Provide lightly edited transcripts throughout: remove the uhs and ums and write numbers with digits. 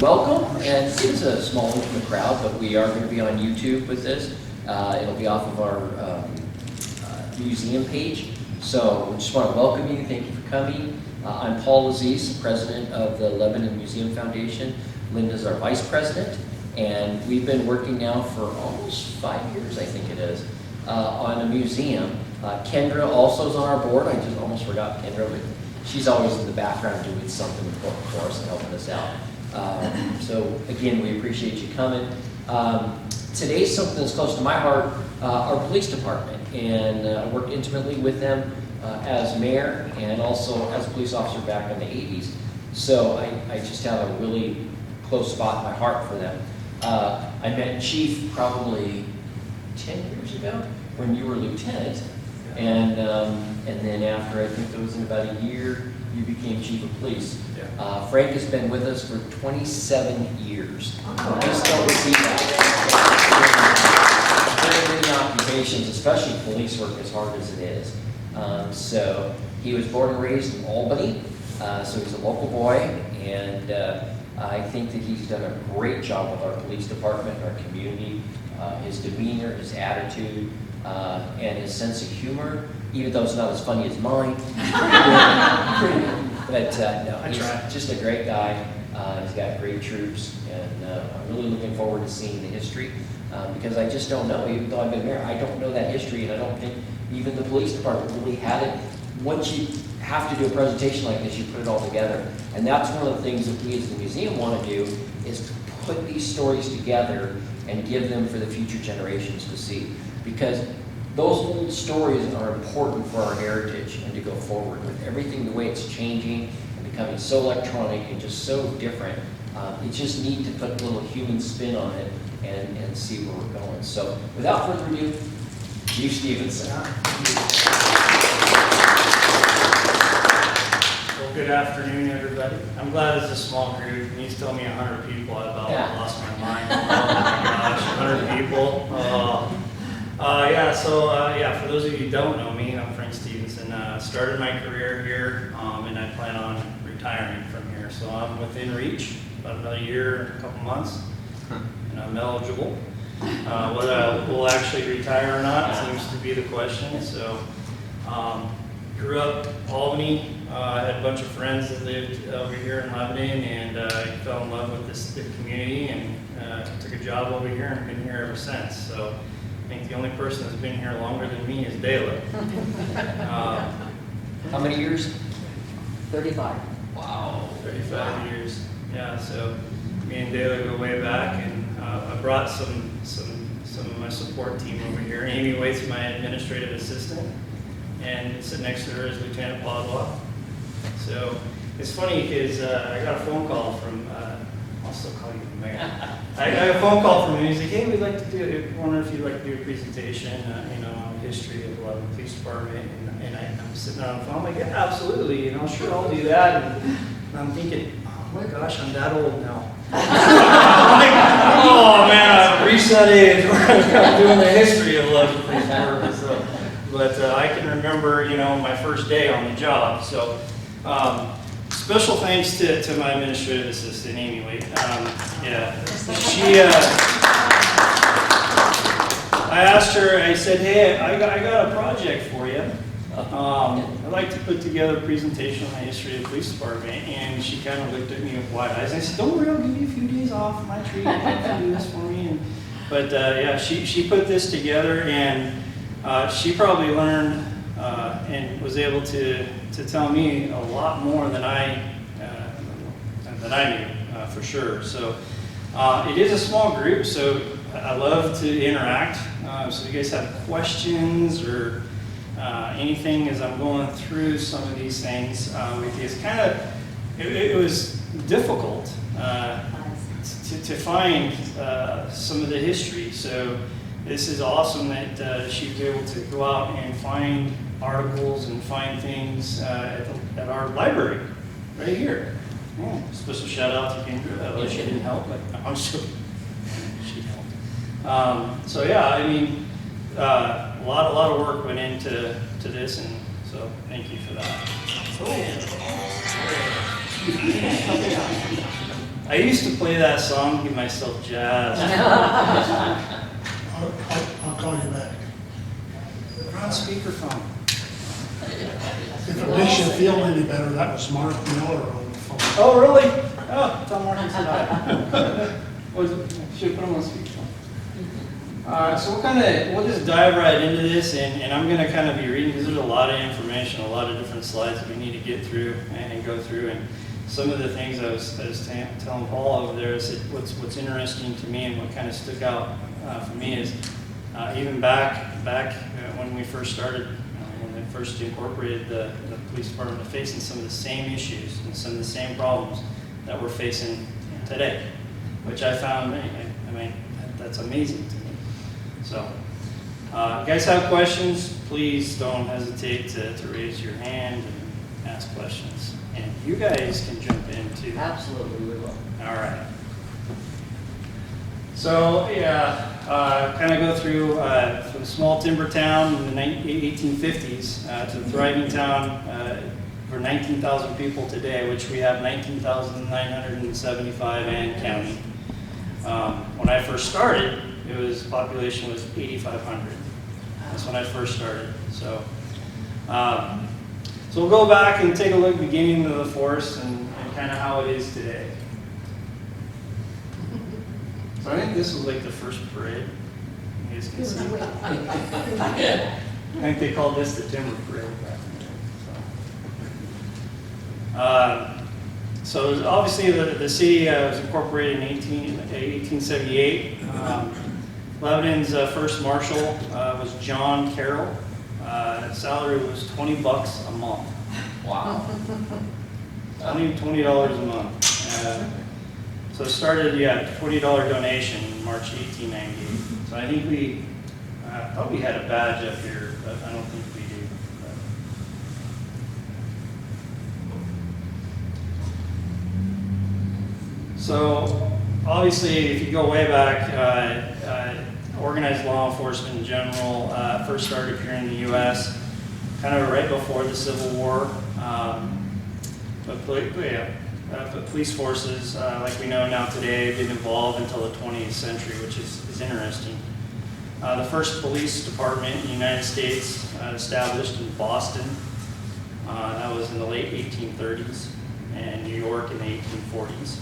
welcome, and it's a small, intimate crowd, but we are going to be on YouTube with this. It'll be off of our museum page. So we just want to welcome you. Thank you for coming. I'm Paul Aziz, president of the Lebanon Museum Foundation. Linda's our vice president, and we've been working now for almost 5 years, I think it is, on a museum. Kendra also is on our board. I just almost forgot Kendra, but she's always in the background doing something important for us and helping us out. So again, we appreciate you coming. Today's something that's close to my heart, our police department, and I worked intimately with them as mayor and also as a police officer back in the 80s. So I just have a really close spot in my heart for them. I met Chief probably 10 years ago when you were lieutenant, and then after, I think it was in about a year, you became chief of police. Yeah. Frank has been with us for 27 years. I just don't see that. Very many occupations, especially police work, as hard as it is. So he was born and raised in Albany, so he's a local boy, and I think that he's done a great job with our police department, our community. His demeanor, his attitude, and his sense of humor, even though it's not as funny as mine. But no, he's just a great guy. He's got great troops, and I'm really looking forward to seeing the history, because I just don't know, even though I've been mayor, I don't know that history, and I don't think even the police department really had it. Once you have to do a presentation like this, you put it all together. And that's one of the things that we as the museum want to do, is to put these stories together and give them for the future generations to see. Because those old stories are important for our heritage and to go forward with everything, the way it's changing and becoming so electronic and just so different. You just need to put a little human spin on it and see where we're going. So without further ado, Chief Stevenson. Well, good afternoon, everybody. I'm glad it's a small group. When you tell me 100 people, I about lost my mind. Oh my gosh, 100 people. For those of you who don't know me, I'm Frank Stevenson. Started my career here, and I plan on retiring from here. So I'm within reach, about another year, a couple months, and I'm eligible. Whether I will actually retire or not seems to be the question. So, grew up Albany. I had a bunch of friends that lived over here in Lebanon, and I fell in love with the community, and took a job over here and been here ever since. So I think the only person that's been here longer than me is Dayla. How many years? 35. Wow, 35 years. Yeah, so me and Dayla go way back, and I brought some of my support team over here. Amy Waite's my administrative assistant, and sitting next to her is Lieutenant Padua. So it's funny because I got a phone call from, I'll still call you the mayor. I got a phone call from him. He's like, hey, we'd like to do, I wonder if you'd like to do a presentation, on the history of the Lebanon Police Department. And I'm sitting on the phone, I'm like, yeah, absolutely, sure, I'll do that. And I'm thinking, oh my gosh, I'm that old now. I'm like, oh man, I've reached that age where I'm doing the history of the Lebanon Police Department. So, but I can remember, my first day on the job. So special thanks to my administrative assistant, Amy Waite. I asked her, I said, hey, I got a project for you. I'd like to put together a presentation on the history of the police department. And she kind of looked at me with wide eyes. I said, don't worry, I'll give you a few days off my tree. You can do this for me. But she put this together, and she probably learned and was able to tell me a lot more than I knew for sure. So it is a small group, so I love to interact. So if you guys have questions or anything as I'm going through some of these things with you, it's kind of it was difficult to find some of the history. So this is awesome that she was able to go out and find articles and find things at our library right here. Yeah. Special shout out to Kendra, although she didn't help, but I'm sure she helped. So yeah, a lot of work went into this, and so thank you for that. I used to play that song, give myself jazz. I'll call you back. We're on speakerphone. If it makes you feel any better, that was Mark Miller on the phone. Oh, really? Oh, tell Mark I said hi. Should put him on speakerphone. So we'll just dive right into this, and I'm going to kind of be reading because there's a lot of information, a lot of different slides that we need to get through and go through. And some of the things I was telling Paul over there is that what's interesting to me and what kind of stuck out for me is even back when we first started, when we first incorporated the police department, facing some of the same issues and some of the same problems that we're facing today, which I found, I mean, that's amazing to me. So, you guys have questions, please don't hesitate to raise your hand and ask questions. And you guys can jump in too. Absolutely, we will. All right. So, yeah, kind of go through from a small timber town in the 1850s to a thriving town for 19,000 people today, which we have 19,975 and counting. When I first started, population was 8,500. That's when I first started. So, so we'll go back and take a look beginning of the forest and kind of how it is today. So I think this was like the first parade. You guys can see. I think they called this the timber parade back then. So obviously the city was incorporated in 1878. Lebanon's first marshal was John Carroll. Salary was $20 a month. Wow. Only $20 a month. So it started, $20 donation in March 1898. So I think we thought we had a badge up here, but I don't think we do. So obviously, if you go way back, organized law enforcement in general first started here in the U.S. kind of right before the Civil War. But police forces, like we know now today, didn't evolve until the 20th century, which is interesting. The first police department in the United States established in Boston. That was in the late 1830s, and New York in the 1840s.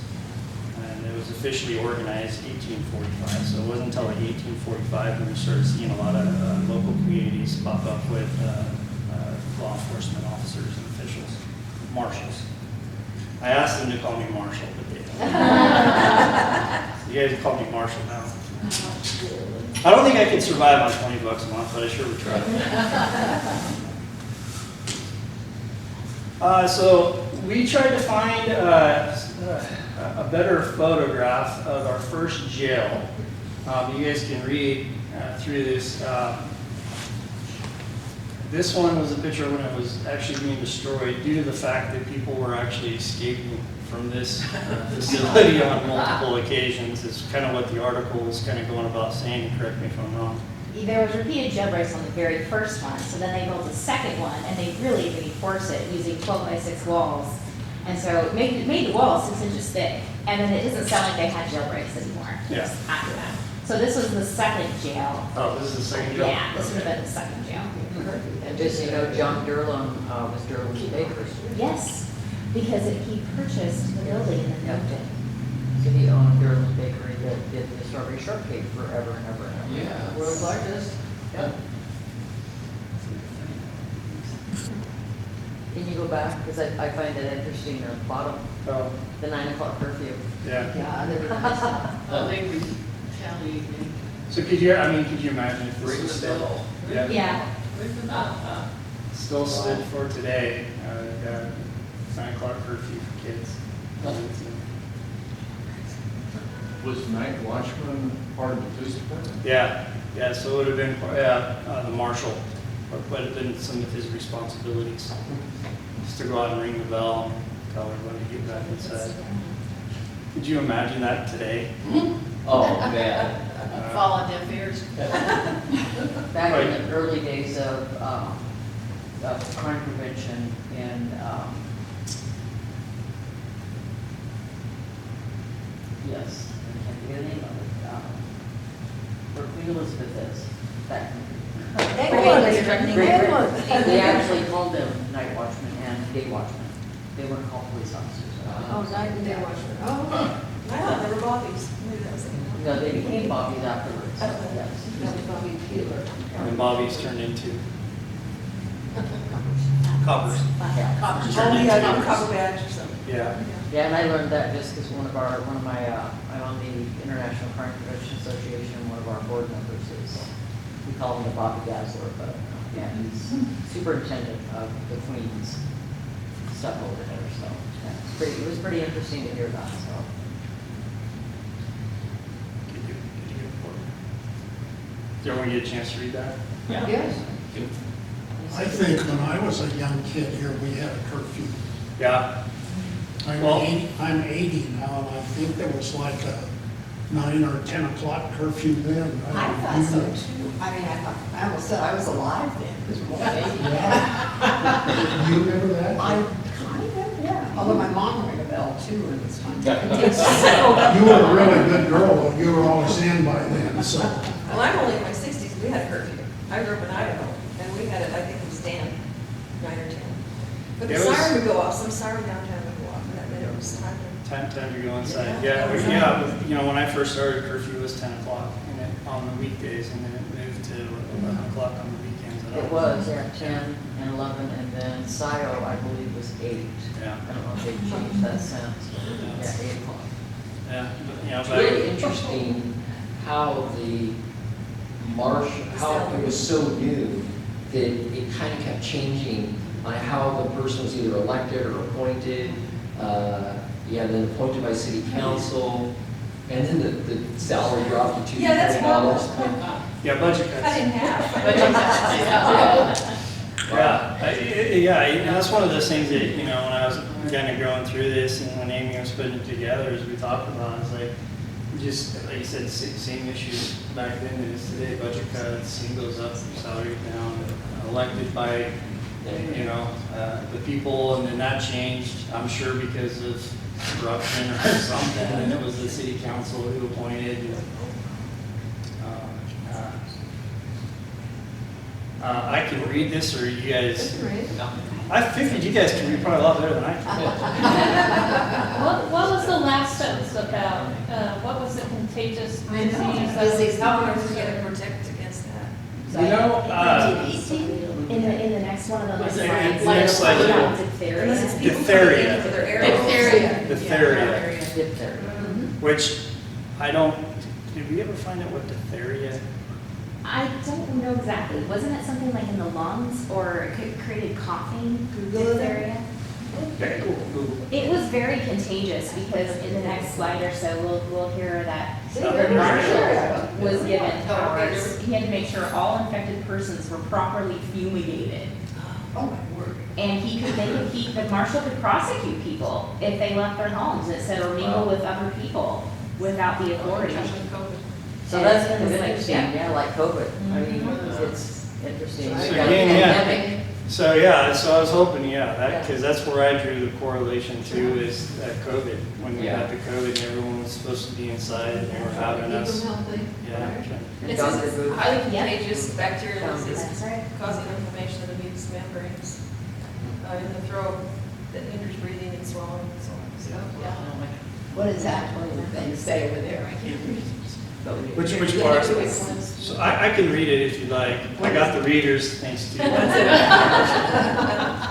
And it was officially organized 1845, so it wasn't until like 1845 when we started seeing a lot of local communities pop up with law enforcement officers and officials, marshals. I asked them to call me Marshall, but they don't. You guys call me Marshall now. I don't think I could survive on $20 a month, but I sure would try. So we tried to find a better photograph of our first jail. You guys can read through this. This one was a picture when it was actually being destroyed due to the fact that people were actually escaping from this facility on multiple occasions. It's kind of what the article was kind of going about saying, correct me if I'm wrong. There was repeated jailbreaks on the very first one, so then they built a second one, and they really reinforced it using 12x6 walls. And so it made the walls 6 inches thick, and then it doesn't sound like they had jailbreaks anymore. Yeah. After that. So this was the second jail. Oh, this is the second jail? Yeah, this would have been the second jail. And just so you know, John Durlin was Durlin's baker. Yes, because he purchased the building and then moved it. So he owned Durlin's bakery that did the strawberry shortcake forever and ever and ever. Yeah. World's largest. Yep. Can you go back? Because I find it interesting, the bottom, Oh, the 9 o'clock curfew. yeah. Yeah, they were So could you imagine if this was still, Yeah. still stood for today, 9 o'clock curfew for kids. Was night watchman part of the police department? Yeah, so it would have been, the marshal, would have been some of his responsibilities. Just to go out and ring the bell and tell everybody to get back inside. Could you imagine that today? Oh, man. Fall on deaf ears. Back in the early days of crime prevention and Yes, I can't think of the name of it. Where Queen Elizabeth is. That. They actually called them night watchmen and day watchmen. They weren't called police officers. Oh, night and day watchman. Oh, okay. I thought they were Bobbies. Maybe that was it. No, they became Bobbies afterwards. Okay. Yes. That was Bobby Keeler. And Bobby's turned into coppers. Yeah. Oh, yeah, a copper badge or something. Yeah. Yeah, and I learned that just because I'm on the International Crime Prevention Association, one of our board members is, we call him the Bobby Dazzler, but, yeah, he's superintendent of the Queen's stuff over there, so, yeah, it was pretty interesting to hear that, so. Did you get a report? Did everyone get a chance to read that? Yes. I think when I was a young kid here, we had a curfew. Yeah. I'm 80 now, and I think there was like a 9 or 10 o'clock curfew then. I thought so too. I mean, I almost said I was alive then, because we're all 80. You remember that? I kind of, yeah. Although my mom rang a bell too, and it's fun. You were a really good girl, but you were always in by then, so. Well, I'm only in my 60s, we had a curfew. I grew up in Idaho, and we had it, I think it was 10, 9 or 10. But the It was- siren would go off, some siren downtown would go off, and that meant it was time to. Time to go inside. Yeah. You know, when I first started, curfew was 10 o'clock on the weekdays, and then it moved to 11 o'clock on the weekends. It was, yeah, 10 and 11, and then SIO, I believe, was 8. Yeah. I don't know if they've changed that since, but yeah, 8 o'clock. Yeah, but, you know, It's back- really interesting how how it was so new that it kind of kept changing on how the person was either elected or appointed. Then appointed by city council, and then the salary dropped to $2 Yeah, that's million. yeah, budget Cut cuts. in half. And that's one of those things that, you know, when I was kind of going through this and when Amy was putting it together, as we talked about, it's like, just, like you said, same issues back then as today, budget cuts, same goes up, salary down, elected by, you know, the people, and then that changed, I'm sure because of corruption or something, and it was the city council who appointed. I can read this, or you guys, I figured you guys can read probably a lot better than I can. What was the last sentence about, what was the contagious I disease? know, disease, how are we going to protect against that? You know, In the next one of the Is next it- slides. the next slide, About yeah. diphtheria. Unless it's people Diphtheria. coming in for their arrows. Diphtheria. Diphtheria. which I don't, did we ever find out what diphtheria? I don't know exactly. Wasn't it something like in the lungs or it created coughing? Diphtheria? Okay, cool. It was very contagious because in the next slide or so, we'll hear that See, the there marshal you go. was given Oh, okay. powers. He had to make sure all infected persons were properly fumigated. Oh, my word. And the marshal could prosecute people if they left their homes, and so mingle with other people without the authority. So that's kind of It's like, interesting, yeah. yeah, like COVID. I mean, it's interesting. So You got a again, yeah. pandemic. So I was hoping, because that's where I drew the correlation to is COVID. When we Yeah. got the COVID, and everyone was supposed to be inside, and they were having us. Keep them healthy. Yeah. It's Dr. a Booth. highly contagious bacteria That's that's right. causing inflammation of the mucous membranes in the throat that hinders breathing and swallowing and so on. So, yeah. What does that thing say over there? I can't read. Which part? So I can read it if you like. I got the readers, thanks to you.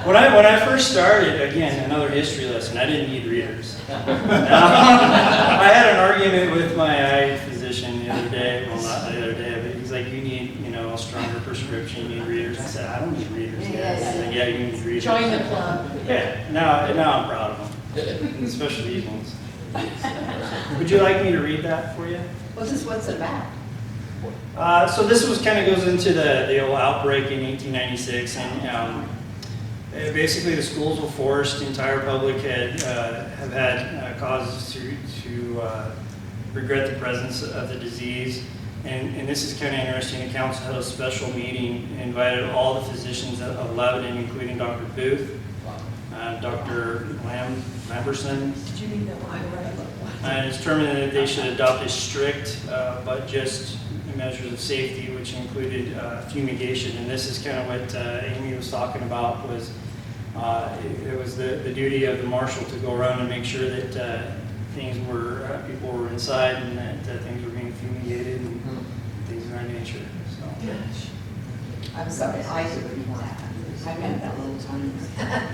When I first started, again, another history lesson, I didn't need readers. I had an argument with my eye physician the other day, well, not the other day, but he's like, you need, a stronger prescription, you need readers. I said, I don't need readers. Yes. He's like, yeah, you need readers. Join the club. Yeah, now I'm proud of them, especially these ones. Would you like me to read that for you? What's it about? So this kind of goes into the old outbreak in 1896, and basically the schools were forced. The entire public have had causes to regret the presence of the disease, and this is kind of interesting. The council held a special meeting and invited all the physicians of Lebanon, including Dr. Booth. Dr. Lamberson, Did you need that one? and it's determined that they should adopt a strict but just measures of safety, which included fumigation. And this is kind of what Amy was talking about, was it was the duty of the marshal to go around and make sure that people were inside and that things were being fumigated and things of that nature. So. I'm sorry, I didn't want that. I meant that little tiny.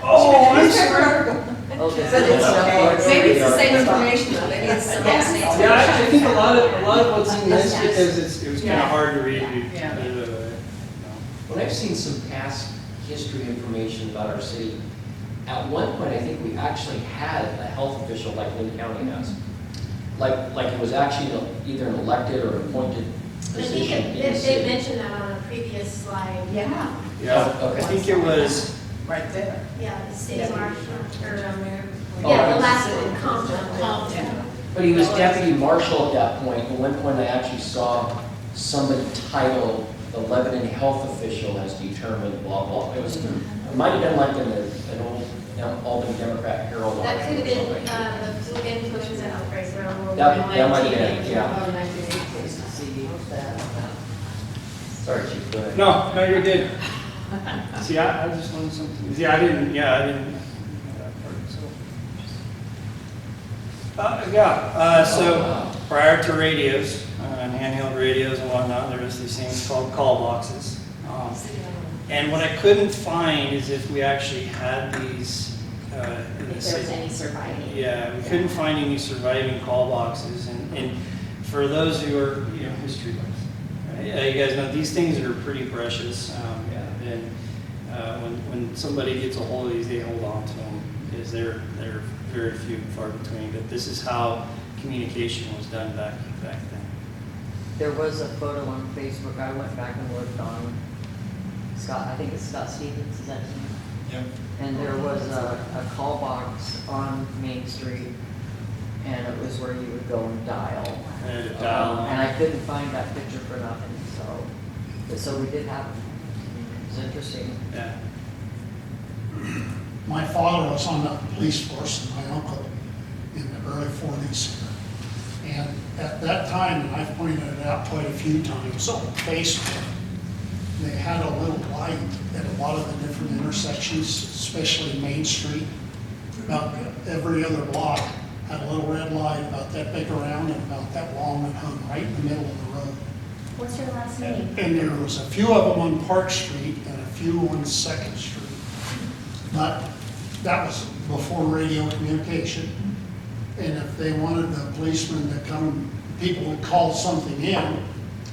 Oh, I'm Newspaper sorry. article. Okay. But it's, maybe it's the same information though, maybe it's the same. Yeah, I think a lot of what's in this, because it was kind of hard to read. When I've seen some past history information about our city, at one point, I think we actually had a health official like Lynn County has. Like it was actually either an elected or appointed I think position in the they city. mentioned that on a previous slide. Yeah, Yeah, Okay. I think it was, right there. Yeah, the state marshal, or, there. yeah, Oh, the last one, Compton. Yeah. But he was deputy marshal at that point. At one point, I actually saw somebody titled the Lebanon health official has determined blah, blah. It might have been like in an old Albany Democrat Herald. That could have article or been, something. the influenza outbreak around World War That might have II. been, yeah. Oh, 1980 to see that. Sorry, Chief, go ahead. no, you're good. See, I just learned something. I didn't know that part, so. So prior to radios, and handheld radios and whatnot, there was these things called call boxes. And what I couldn't find is if we actually had these in the If there was city. any surviving. Yeah, we couldn't find any surviving call boxes, and for those who are, history buffs, right? You guys know these things are pretty precious, and when somebody gets a hold of these, they hold on to them, because they're very few and far between, but this is how communication was done back then. There was a photo on Facebook, I went back and looked on Scott, I think it's Scott Stevens, is that his name? Yep. And there was a call box on Main Street, and it was where you would go and dial. And dial. And I couldn't find that picture for nothing, so we did have it. It's interesting. Yeah. My father was on the police force and my uncle in the early 40s. And at that time, and I've pointed it out quite a few times on Facebook, they had a little light at a lot of the different intersections, especially Main Street. About every other block had a little red light about that big around and about that long and hung right in the middle of the road. What's your last name? And there was a few of them on Park Street and a few on Second Street. But that was before radio communication. And if they wanted the policeman to come, people would call something in,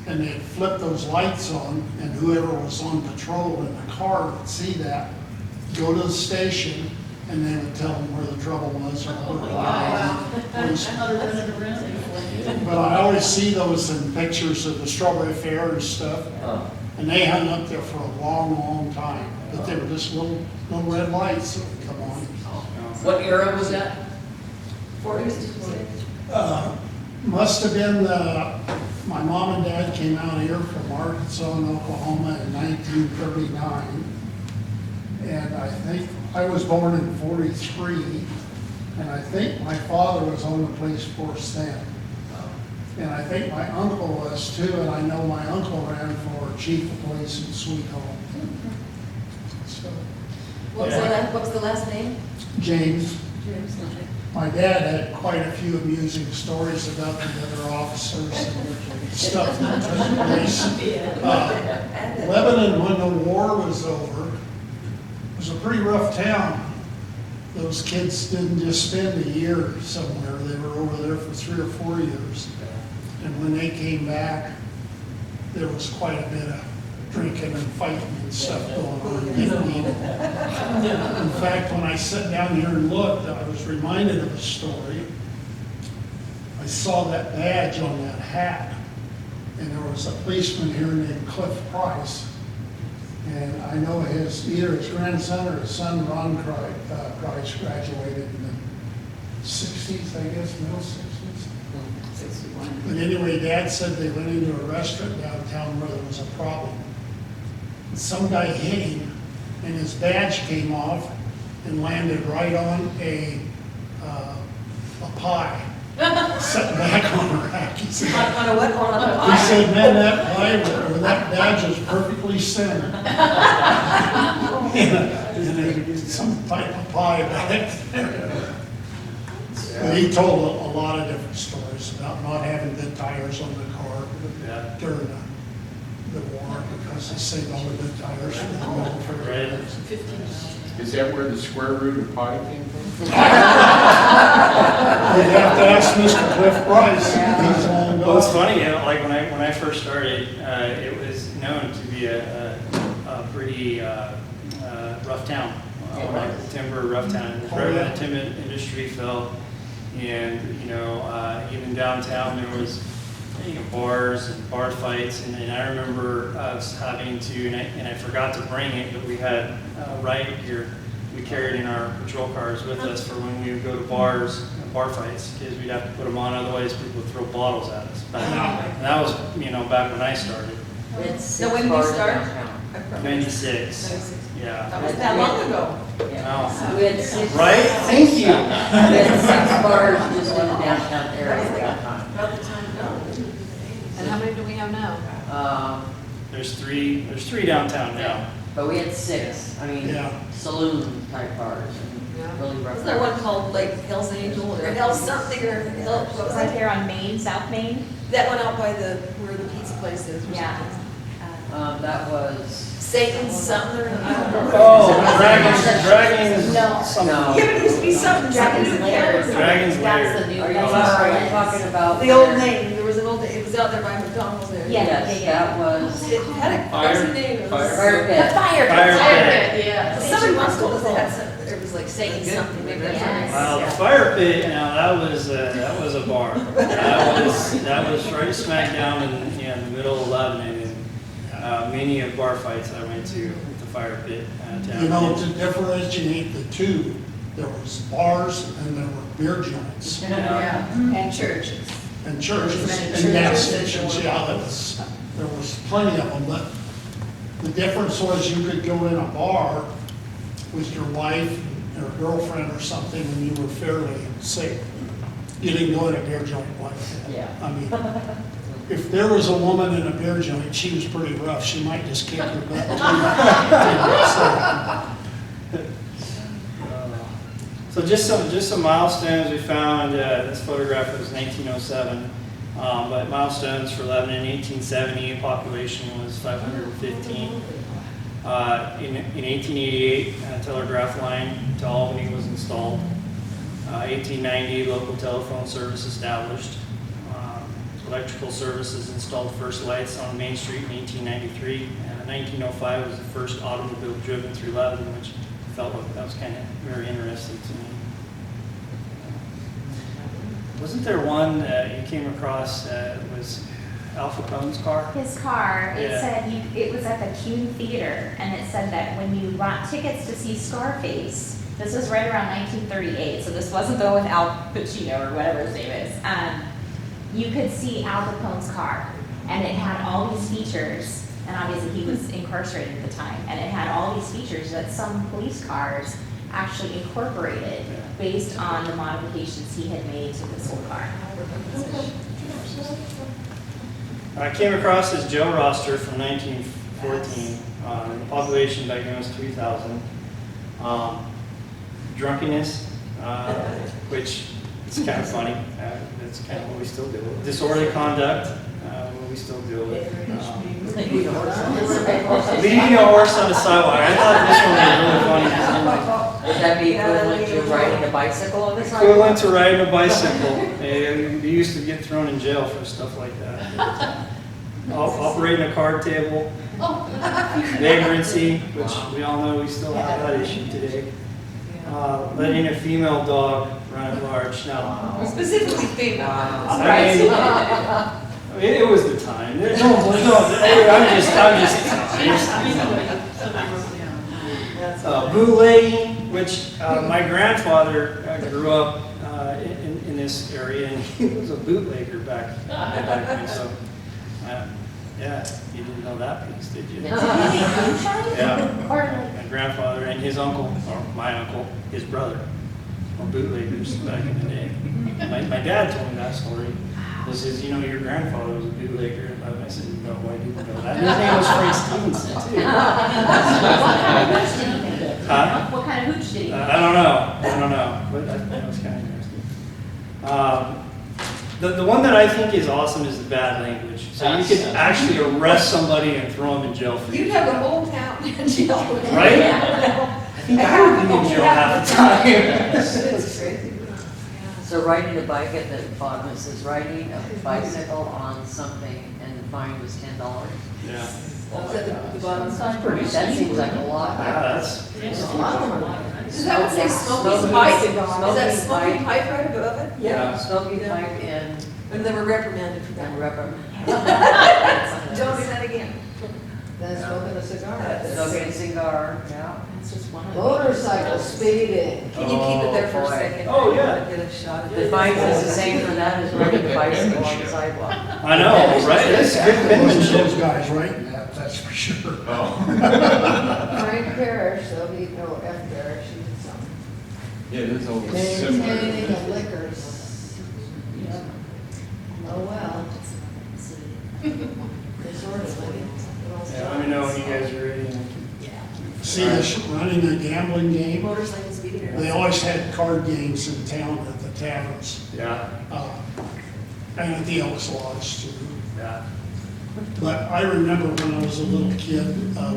and they'd flip those lights on, and whoever was on patrol in the car would see that, go to the station, and they would tell them where the trouble was or where But I always see those in pictures of the Strawberry Fair and stuff, and they hung up there for a long, long time. But they were just little red lights that would come on. What era was that? 40s, did you say? Must have been, my mom and dad came out here from Arkansas and Oklahoma in 1939. And I think, I was born in 43, and I think my father was on the police force then. And I think my uncle was too, and I know my uncle ran for chief of police in Sweet Home. So, What was the last name? James. My dad had quite a few amusing stories about the other officers and stuff that took place. Lebanon, when the war was over, was a pretty rough town. Those kids didn't just spend a year somewhere, they were over there for 3 or 4 years. And when they came back, there was quite a bit of drinking and fighting and stuff going on. In fact, when I sat down here and looked, I was reminded of a story. I saw that badge on that hat, and there was a policeman here named Cliff Price. And I know either his grandson or his son, Ron Price, graduated in the 60s, I guess, middle 60s. 61. But anyway, Dad said they went into a restaurant downtown where there was a problem. Some guy hit him, and his badge came off, and landed right on a pie, sitting back on a rack. He said, On a what, on a he pie? said, man, that pie, or that badge is perfectly centered. And some type of pie back there. But he told a lot of different stories about not having good tires on the car Yeah. during the war, because they saved all the good tires for the military. Right. Is that where the square root of pi came from? You'd have to ask Mr. Cliff Price. He's long Well, it's gone. funny, like when I first started, it was known to be a pretty rough town, like timber rough town. It was right when the timber industry fell, and even downtown there was bars and bar fights, and I remember us having to, and I forgot to bring it, but we had riot gear we carried in our patrol cars with us for when we would go to bars, bar fights, because we'd have to put them on, otherwise people would throw bottles at us. And that was, back when I started, We had So 6 when did you bars start? downtown. 96. 96. Yeah. That was that long ago. Wow. We had 6. Right? Thank you. We had 6 bars just in the downtown area at that time. About the time ago. And how many do we have now? There's three downtown now. But we had 6, Yeah. saloon type bars, and really rough. Wasn't there one called like Hell's Angel or Hell's something or Hell, what was Right that? there on Main, South Main? That one out by where the pizza place is or Yeah. something. That was, Satan's something or, I don't know. Oh, Dragons, No. something. No. Yeah, but it used to be something, Dragon's Dragon's Lair. Dragon's That's Lair. the new, are you that's talking about? The old name, there was an old, it was out there by McDonald's there. Yeah. Yes, that was It had a crazy name. It was- Fire The Pit. fire Fire pit. Yeah. Somebody once told us they had some, it was like Satan something, maybe that's what it Yes. is. Wow, the fire pit, now that was a bar. That was right smack down in the middle of Lebanon, and many of bar fights I went to at the fire pit down. You know, to differentiate the two, there was bars and there were beer joints Yeah, and churches. and churches Many and gas churches. stations. Yeah, there was plenty of them, but the difference was you could go in a bar with your wife or girlfriend or something and you were fairly safe. You didn't go in a beer joint like that. Yeah. I mean, if there was a woman in a beer joint, she was pretty rough. She might just kick your butt. So just some milestones we found. This photograph was 1907, but milestones for Lebanon in 1870, population was 515. In 1888, a telegraph line to Albany was installed. 1890, local telephone service established. Electrical services installed first lights on Main Street in 1893. 1905 was the first automobile driven through Lebanon, which I felt like that was kind of very interesting to me. Wasn't there one you came across was Al Capone's car? His car, it Yeah. said, it was at the Kuhn Theater, and it said that when you bought tickets to see Scarface, this was right around 1938, so this wasn't the one with Al Pacino or whatever his name is, you could see Al Capone's car, and it had all these features, and obviously he was incarcerated at the time, and it had all these features that some police cars actually incorporated based on the modifications he had made to this old car. I came across his jail roster from 1914. The population back then was 3,000. Drunkenness, which is kind of funny. That's kind of what we still deal with. Disorderly conduct, what we still deal with. Leading a horse on the sidewalk. I thought this one was really funny. Would that be equivalent to riding a bicycle on the sidewalk? Equivalent to riding a bicycle. We used to get thrown in jail for stuff like that. Operating a card table, vagrancy, which we all know we still have that issue today. Letting a female dog run at large. Now, Specifically female. I mean, it was the time. Bootlegging, which my grandfather grew up in this area, and he was a bootlegger back then. So Yeah, you didn't know that piece, did you? Did he moonshine? Yeah. Or like, My grandfather and his uncle, or my uncle, his brother, were bootleggers back in the day. My dad told me that story. He says, you know, your grandfather was a bootlegger. And I said, no, I didn't know that. His name was Frank Stevenson, too. what kind of hooch did he make? Huh? What kind of hooch did he make? I don't know, but that was kind of interesting. The one that I think is awesome is the bad language. So you could actually arrest somebody and throw them in jail for You'd you. have the whole town in jail. Right? I think I would be in jail half the time. It's crazy. So riding a bike at the bottom, it says riding a bicycle on something and the fine was $10. Yeah. Was that the bottom side? That seems like a lot. Yeah, that's. Does that one say smoking pipe? Is that smoking pipe right above it? Yeah. Smoking pipe and And they were reprimanded for that. reprimand. Don't do that again. Then smoking a cigar. Smoking a cigar, yeah. That's just one of the. Motorcycle speeding. Can you keep it there for a boy. second? Oh, yeah. Get a shot at The it. fine is the same for that as riding a bicycle on the sidewalk. I know, right? That's good Wasn't penmanship. those guys writing that, that's for sure. Frank Parrish, there'll be no F Parrish, he did something. Yeah, it is always similar. Maintaining the liquors. Yep. Oh, well, disorderly. Yeah, let me know when you guys are ready. See this running a gambling game? Motorcycle speeding. They always had card games in town at the taverns, Yeah, and at the Elks Lodge too. yeah. But I remember when I was a little kid,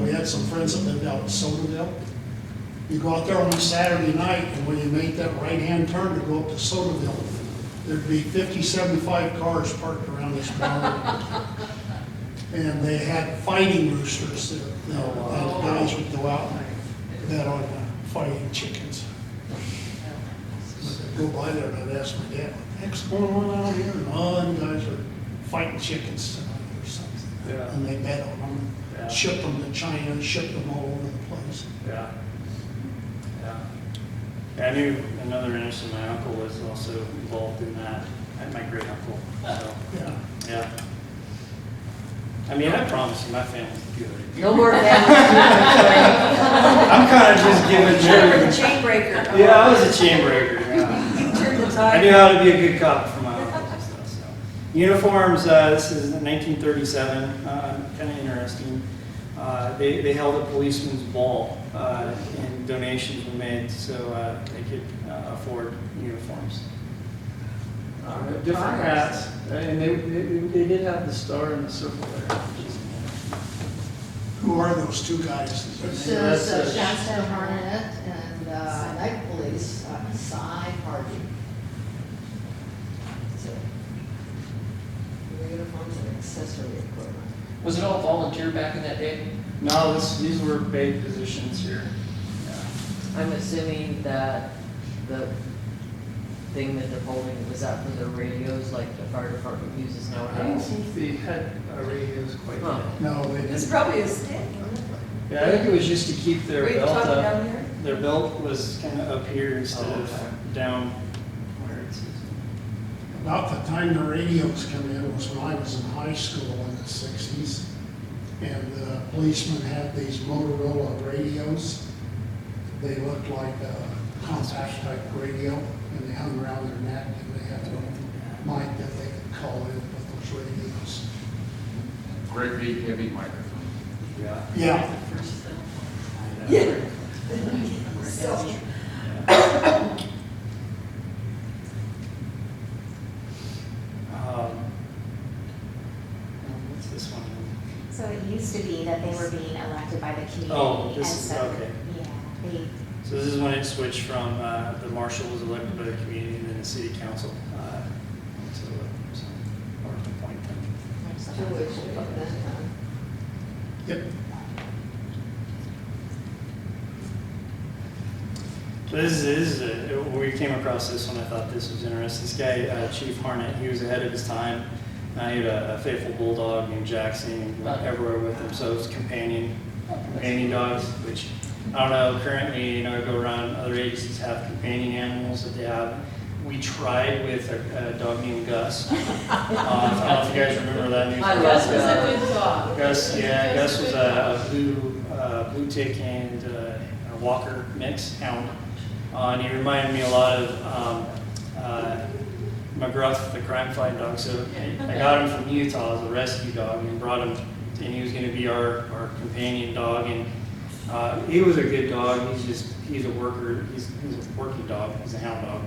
we had some friends that lived out in Sotaville. You go out there on a Saturday night, and when you make that right-hand turn to go up to Sotaville, there'd be 50, 75 cars parked around this bar. And they had fighting roosters there. And the guys would go out and bet on fighting chickens. I'd go by there and I'd ask my dad, what the heck's going on out here? And them guys are fighting chickens tonight or something. Yeah. And they bet on them, Yeah. shipped them to China, shipped them all over the place. Yeah. Yeah. Yeah, I knew another innocent, my uncle was also involved in that, and my great uncle, so, Yeah. yeah. I mean, I promise you, my family's good. No more damage. I'm kind of just giving You were the Jerry. chain breaker. Yeah, I was a chain breaker, yeah. Turn the I tide. knew how to be a good cop for my uncles and stuff, so. Uniforms, this is 1937, kind of interesting. They held a policeman's ball, and donations were made so they could afford uniforms. Different hats, and they did have the star and the circle there. which is- Who are those two guys? It says Shasta Harnett and Night Police, Cy Hardy. So, uniforms and accessory equipment. Was it all volunteer back in that day? No, these were paid positions here. I'm assuming that the thing that they're holding, was that for the radios like the fire department uses I don't nowadays? think they had radios quite Huh. yet. No, they It's didn't. probably a stick. Yeah, I think it was just to keep their Were you belt talking up. down here? Their belt was kind of up here instead Oh, of okay. down where it's. About the time the radios come in was when I was in high school in the 60s. And the policemen had these Motorola radios. They looked like a compact type radio, and they hung around their neck, and they had a little mic that they could call in with those radios. Great big heavy microphone. Yeah. Yeah, Yeah. So, What's this one? So it used to be that they were being elected by the community. Oh, this and is- so, okay. Yeah, they, So this is when it switched from the marshal was elected by the community and then the city council. So, or appoint them. there's some- Jewish, then, yep. So this is when we came across this one, I thought this was interesting. This guy, Chief Harnett, he was ahead of his time. He had a faithful bulldog named Jackson, and went everywhere with him. So it was companion dogs, which I don't know. Currently, I go around other agencies have companion animals that they have. We tried with a dog named Gus. I don't know if you guys remember that news. I love Gus was a good dog. Gus was a blue tick and a Walker mix hound. And he reminded me a lot of McGruff, the crime-fighting dog. So I got him from Utah as a rescue dog and brought him, and he was going to be our companion dog. And he was a good dog. He's a worker. He's a working dog. He's a hound dog.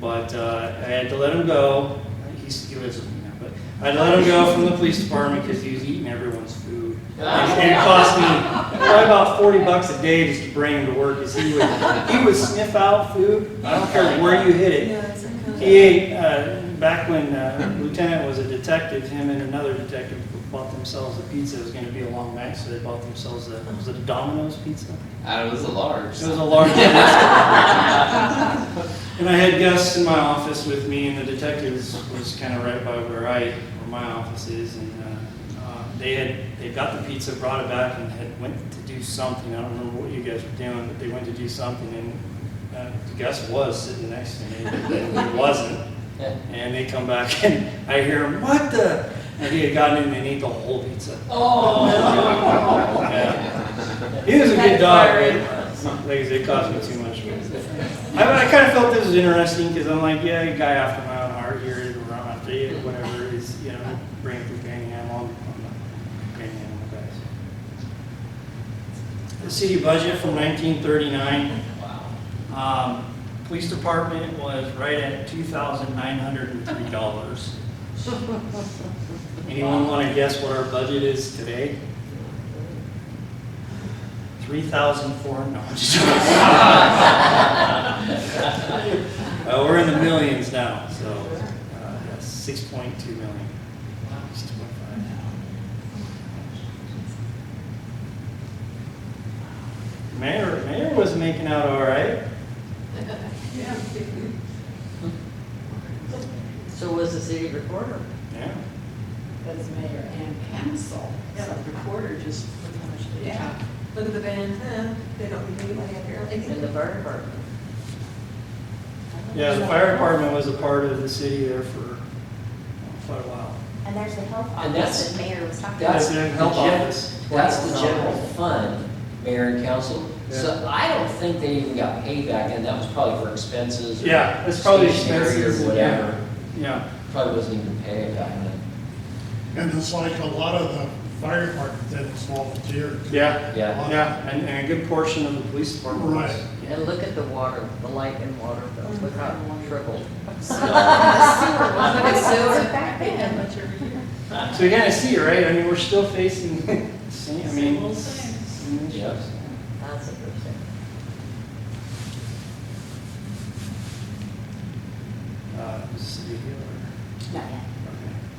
But I had to let him go. He lives with me now, but I had to let him go from the police department because he was eating everyone's food. And it cost me probably about $40 a day just to bring him to work because he would sniff out food. I don't care where you hit it. Yeah, it's a kind of- He ate, back when Lieutenant was a detective, him and another detective bought themselves a pizza. It was going to be a long night, so they bought themselves was it a Domino's pizza? It was a large. It was a large And I had Gus in my office with me, and the detectives was kind of right by where my office is, and they got the pizza, brought it back, and had went to do something. I don't remember what you guys were doing, but they went to do something, and Gus was sitting next to me, but he wasn't. And they come back, and I hear him, "What the?" And he had gotten in and ate the whole pizza. Oh. Yeah. He was a good dog, but like I said, it cost me too much. I kind of felt this was interesting because I'm like, yeah, a guy after my own heart here, or after you, whatever it is, bring a companion animal. I'm the companion animal guys. The city budget from 1939. Police department was right at $2,903. Anyone want to guess what our budget is today? 3,400. No, I'm just joking. We're in the millions now, so that's 6.2 million. 6.5. Mayor was making out all right. So was the city recorder. Yeah. That's mayor and council, so recorder just pretty much the job. Look at the band, they don't need anybody up here. In the fire department. Yeah, the fire department was a part of the city there for quite a while. And there's the health And that's- office that Mayor was talking That's about. the the health gen- office. That's the general fund, mayor and council. So I don't think they even got paid back then. That was probably for expenses. Or Yeah, it's probably stationery expenses or and- whatever. Yeah. Probably wasn't even paid back then. And it's like a lot of the fire department that is volunteer. Yeah. Yeah. Yeah, and a good portion of the police department was. Right. And look at the water, the light and water bill, look how it tripled. Look at sewer. Back then, much every year. So you kind of see, right? I mean, we're still facing, same, I mean. Same old same. same issues. Yep. That's interesting. City healer. Not yet.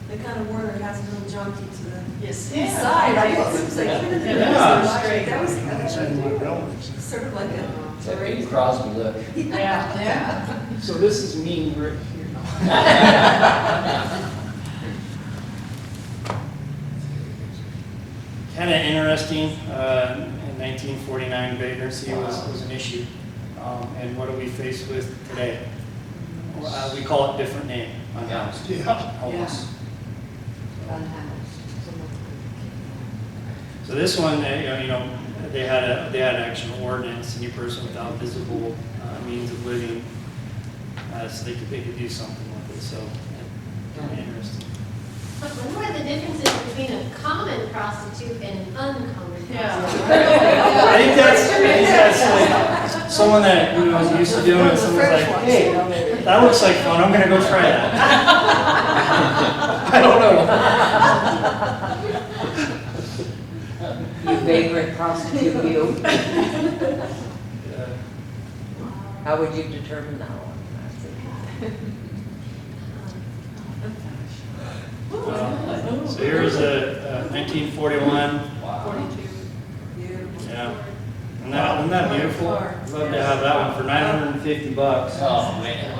They kind of wore their hats a little junky to the Yes. east side. I was like, Yeah. that was That's in my buildings. sort of like It's like Bing Crosby look. Yeah. So this is me right here. Kind of interesting, in 1949, vagrancy was an issue. And what are we faced with today? We call it different name, unhoused, Yeah. homeless. Unhoused. So this one, they had an actual ordinance, any person without visible means of living, so they could do something with it, so, kind of interesting. I wonder what the difference is between a common prostitute and an uncommon Yeah. prostitute. I think that's like someone that was used to doing it, someone's like, hey, that looks like fun, I'm gonna go try that. I don't know. You vagrant prostitute, you. How would you determine that one? So here's a 1941. 42. Yeah. Isn't that beautiful? I'd love to have that one for $950. Oh, man.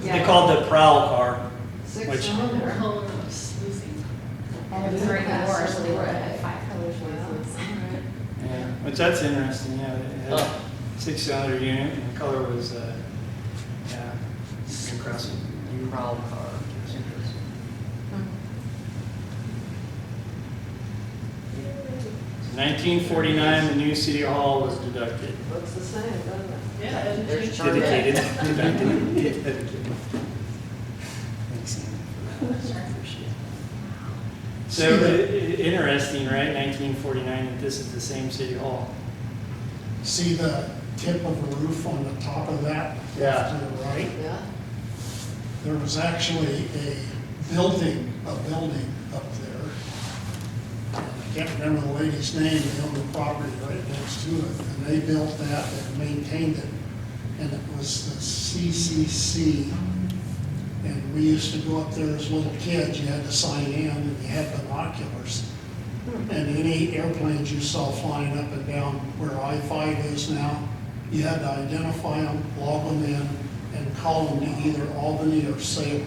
They called it Prowl car. 600. They're homeless, losing. And it was during the war, so they were at 5 colors. Yeah, which that's interesting, yeah. It had 6-cylinder unit, and the color was, yeah, Green Crossing. Proud car. 1949, the new city hall was deducted. Looks the same, doesn't it? Yeah, and There's she- Charlie. Dedicated. Dedicated. Thanks, Andy, for that. Appreciate it. So interesting, right? 1949, that this is the same city hall. See the tip of the roof on the top of that? Yeah. To the right? Yeah. There was actually a building up there. I can't remember the lady's name, they owned the property right next to it, and they built that and maintained it. And it was the CCC, and we used to go up there as little kids, you had to sign in, and you had binoculars. And any airplanes you saw flying up and down where I-5 is now, you had to identify them, log them in, and call them to either Albany or Salem,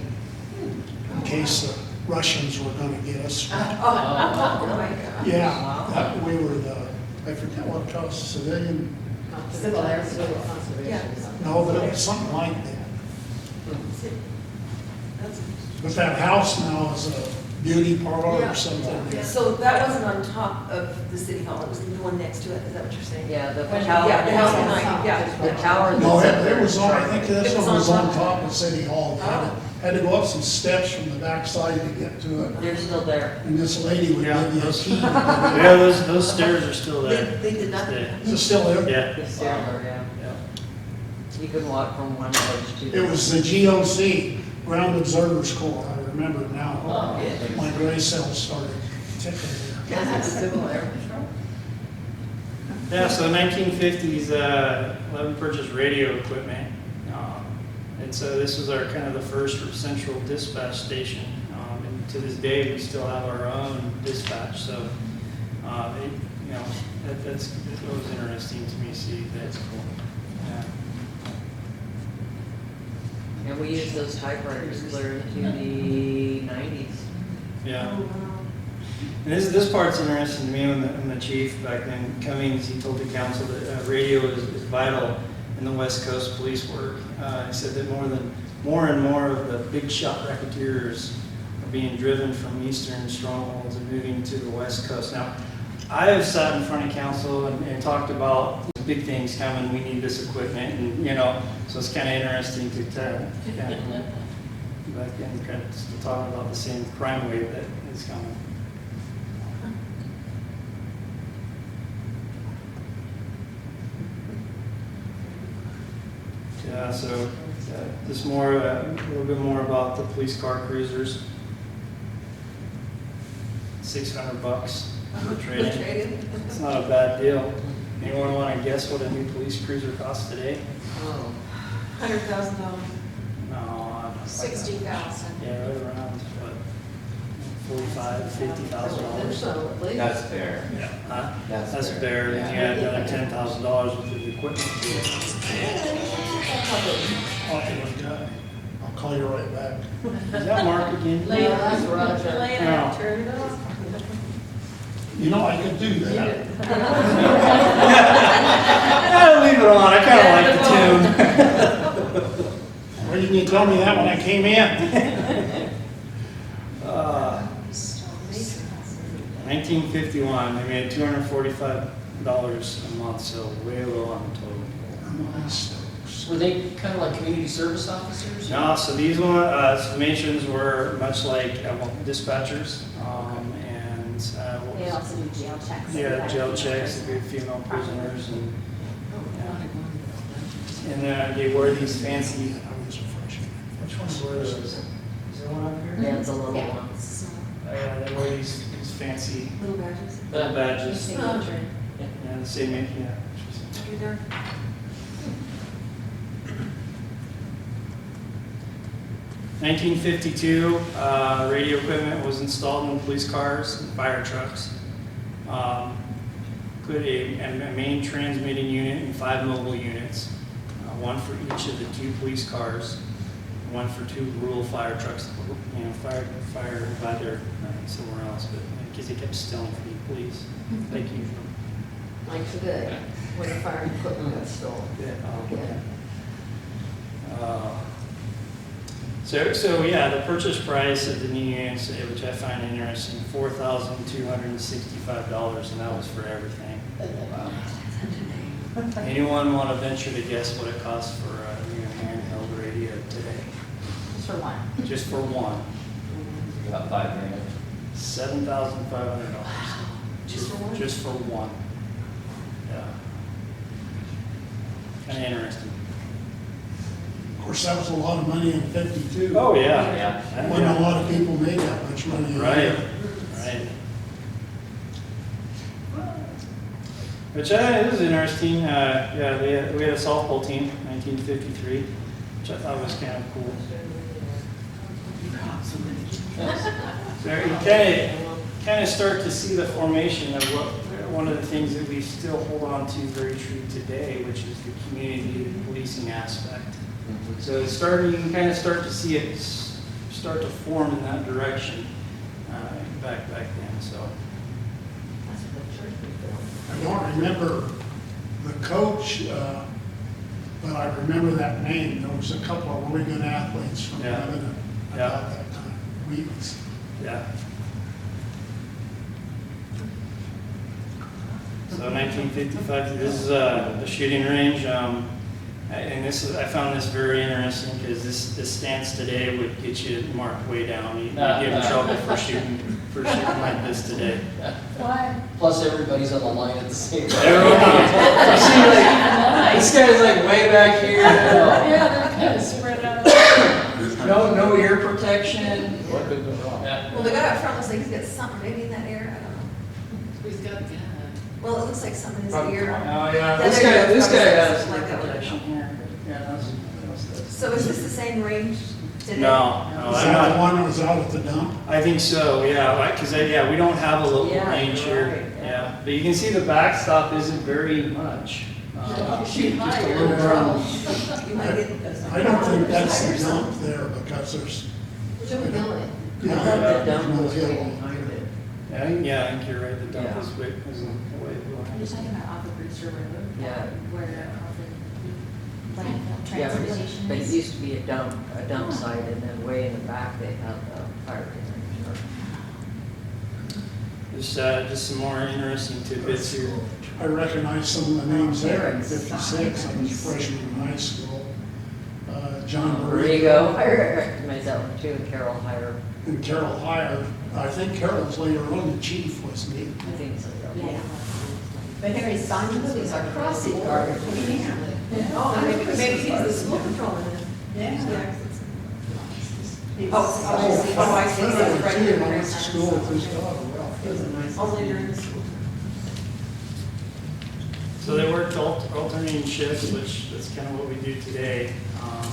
in case the Russians were gonna get us. Oh, my God. Yeah, that, we were the, I forget what it was, civilian, Civil air, civil conservation. no, but it was something like that. That's- But that house now is a beauty parlor or something. So that wasn't on top of the city hall, it was the one next to it, is that what you're saying? Yeah, the When- tower. Yeah, the house behind, yeah. The tower. No, that's- it was on, I think this It was one was on on top of City Hall. You had to go up some steps from the backside to get to it. They're still there. And this lady would Yeah, give you a those- key. Yeah, those stairs are still They, there. they did nothing. Yeah. Is it still there? Yeah. It's still there, yeah. Yeah. You can walk from one edge to the. It was the GOC, Ground Observers Corps, I remember it now. Oh, My gray cells started ticking there. That's civil air patrol. Yeah, so 1950s, Levin purchased radio equipment. And so this was our kind of the first central dispatch station. And to this day, we still have our own dispatch. So, you know, that was interesting to me to see that. That's cool. Yeah. And we used those typewriters clear into the 90s. Yeah. And this part's interesting to me when the chief back then, Cummings, he told the council that radio is vital in the West Coast police work. He said that more and more of the big shot racketeers are being driven from eastern strongholds and moving to the West Coast. Now, I have sat in front of council and talked about big things coming, we need this equipment, and you know, so it's kind of interesting to kind of back then kind of still talking about the same crime wave that is coming. Yeah, so just more, a little bit more about the police car cruisers. $600 for trade-in. Trade-in? It's not a bad deal. Anyone want to guess what a new police cruiser costs today? Oh. $100,000. No, not quite that. 60,000. Yeah, right around, what, $45,000, $50,000. So at least. That's fair. Huh? That's fair. fair. Then you add another $10,000 worth of equipment to it. I'll call you right back. Is that Mark again? No, that's Roger. Lay it No. out, turn it off. You know, I could do that. I'll leave it on, I kind of like the tune. Why didn't you tell me that when I came in? 1951, they made $245 a month, so way low on the total. Were they kind of like community service officers? No, so these one, summations were much like dispatchers, and They also do jail checks. yeah, jail checks, they do female prisoners, and they wore these fancy. Which ones were those? Is there one up here? Yeah, it's a little Yeah. one. Yeah, they wore these fancy Little badges. little badges. Oh. Yeah, the same, yeah. You're there. 1952, radio equipment was installed in police cars and fire trucks. Included a main transmitting unit and 5 mobile units, one for each of the 2 police cars, one for 2 rural fire trucks that were, you know, fire by their somewhere else, but because they kept stealing from the police, like usual. Like today, when the fire equipment got stolen. Yeah. Yeah. So yeah, the purchase price of the new units, which I find interesting, $4,265, and that was for everything. Anyone want to venture to guess what it costs for a new handheld radio today? Just for one. Just for one, About $5,000. $7,500. Just for one? Just for one. Yeah. Kind of interesting. Of course, that was a lot of money in 52. Oh yeah. Yeah. When a lot of people made that much money. a Right. year. Right. Which it was interesting. Yeah, we had a softball team, 1953, which I thought was kind of cool. So you kind of start to see the formation of one of the things that we still hold on to very true today, which is the community policing aspect. So it's starting, you can kind of start to see it start to form in that direction back then. So. I don't remember the coach, but I remember that name. There was a couple of really good athletes from Yeah. Lebanon Yeah. about that time. Weeks. Yeah. So 1955, this is the shooting range, and I found this very interesting because this stance today would get you marked way down. You'd get in trouble for shooting like this today. Why? Plus, everybody's on the line at the same time. Everyone, you see, like, this guy's like way back here. Yeah, they're kind of spread out. No ear protection. What could go wrong? Yeah. Well, the guy up front looks like he's got something maybe in that ear, I don't know. He's got a gun. Well, it looks like something in his Oh ear. yeah, Then this there guy you go, has like ear that one. protection here. Yeah, that's So is this the same range today? no, Is I'm that the not. one that was out at the dump? I think so, yeah, because we don't have a local Yeah, range you're here. right, yeah. Yeah, but you can see the backstop isn't very much. Just a little brown. You might get. I don't think that's the dump there because there's, Should we go in? I thought the there's dump no was way hill. behind it. Yeah, I think you're right, the dump Yeah. is way Are you behind. talking about off of Brewster Road? Yeah. Where the landfill Yeah, transportation but it is? used to be a dump site, and then way in the back, they have the fire extinguisher. Just some more interesting tidbits here. I recognize some of the names there in 56. I was a freshman in high school. John Rigo, Borrego I recognize that one too, and Carol Hire, and Carol Hire. I think Carol's later on the chief, wasn't he? I think so. Yeah. But there is signs of these are crossing guard. Oh, maybe he's the school patrolman. Yeah. Oh, I see, oh, I see, Friend so of it's right two, here. I went to school with his daughter, Ralph. Only during the school. So they worked alternating shifts, which that's kind of what we do today.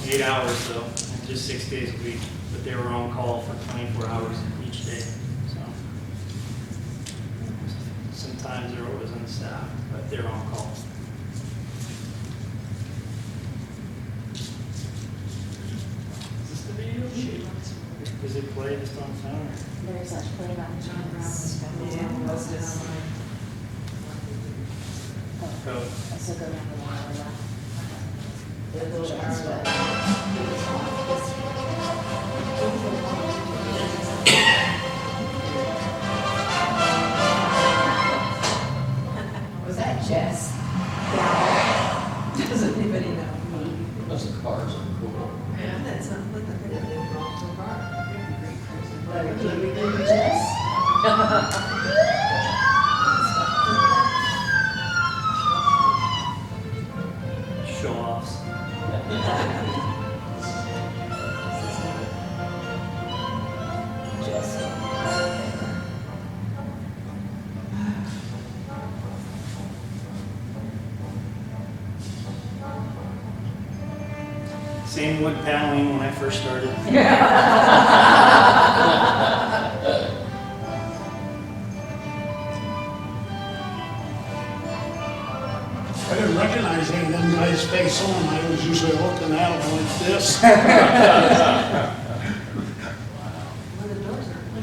8 hours though, and just 6 days a week, but they were on call for 24 hours each day, so. Sometimes there wasn't staff, but they're on call. Is this the video sheet? Does it play just on phone? There's such play about John Brown. Or? So go down the line. The little arrow that- Was that Jess? Doesn't anybody know? Those are cars are cool. Yeah, that's not, look like they're doing wrong so far. Can we go to Jess? Show offs. Same wood paneling when I first started. I didn't recognize any of them guys' face on. I was usually looking at them like this. Well, the doors aren't.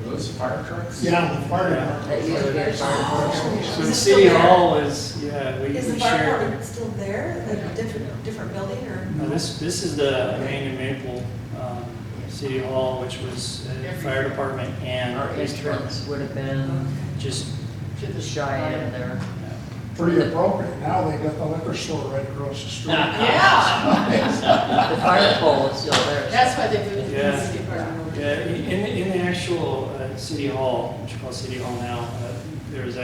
Were those fire trucks. Yeah, the fire Yeah. department. That used to be a fire department. So the city hall is, yeah, we Is the we fire share. department still there, a different building, or? No, this is the Main and Maple City Hall, which was fire department and Our police department. entrance would have been Just, to the Cheyenne there. Pretty appropriate. Now they've got the liquor store right across the street. Yeah, The fire pole is still there. that's why they moved Yeah. the city department. yeah, in the actual city hall, which we call city hall now, there's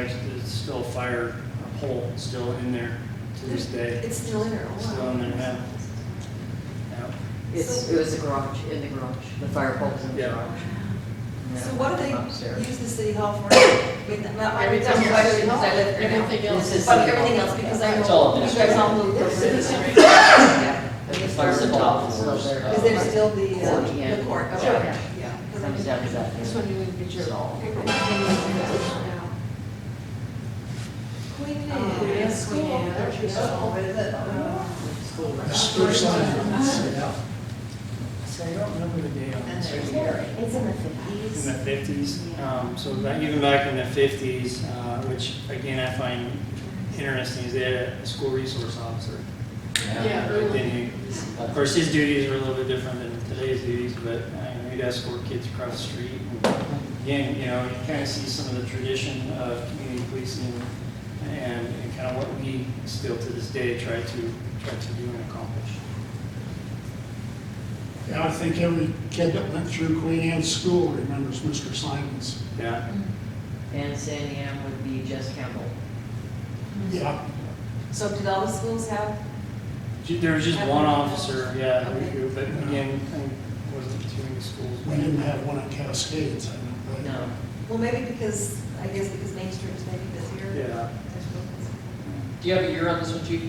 still a fire pole still in there to this day. It's still in there, oh, wow. Still in there now. Yeah. It was the garage, in the garage. The fire pole's in the Yeah. garage. Yeah, So what do they upstairs. use the city hall for? I mean, not my, Everything that's why else, because I live here now. everything else This is is. But everything else, because I It's all know you guys all moved over. Yeah. And the It's fire the pole top is still floors, there. Is there still the Yeah. court? Yeah. Okay, yeah. Comes down to that. This one you would get your. Queen Oh, Anne. yes, Queen Anne, there's your school, is it? Mr. Simons, yeah. So I don't remember the date on And this. there's Gary. It's in the In 50s. the 50s, so even back in the 50s, which again I find interesting, is they had a school resource officer. Yeah, But then of course, his duties are a little bit different than today's duties, but he'd escort kids across the street. And again, you kind of see some of the tradition of community policing and kind of what we still to this day try to do and accomplish. Yeah, I think every kid that went through Queen Anne's school remembers Mr. Simons. Yeah. And Sandy Ann would be Jess Campbell. Yeah, So did all the schools have? There was just one officer, yeah, Okay. but again, I wasn't too many schools. we didn't have one at Cascades, I don't think. No. Well, maybe because, I guess because Main Street is maybe busier. Yeah. Do you have a year on this one, Chief?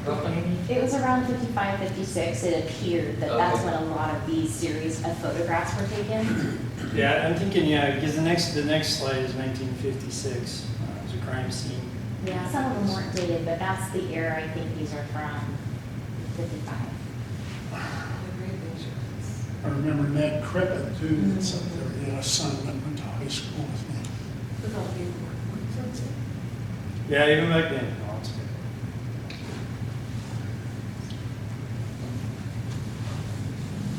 Roughly? It was around 55, 56, it appeared that that's Okay. when a lot of these series of photographs were taken. Yeah, I'm thinking, because the next slide is 1956, it was a crime scene. Yeah, some of them weren't dated, but that's the era I think these are from, 55. I remember Ned Crippen too, that's up there, he had a son that went to high school with me. With all the paperwork. Yeah, even back then. Oh, that's good.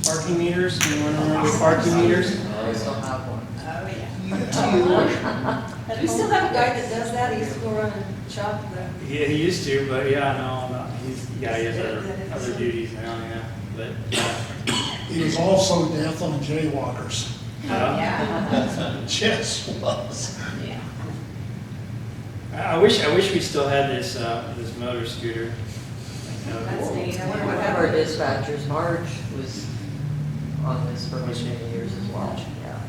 Parking meters, anyone remember parking meters? I still have one. Oh, yeah. We still have a guy that does that, he used to go around and shop the. Yeah, he used to, but yeah, no, he has other duties now, yeah, but, yeah. He was also death on jaywalkers. Yeah. Yes, was. Yeah. I wish we still had this motor scooter. That's neat, I wonder One what of our happened. dispatchers, Marge, was on this for many years as well. Yeah.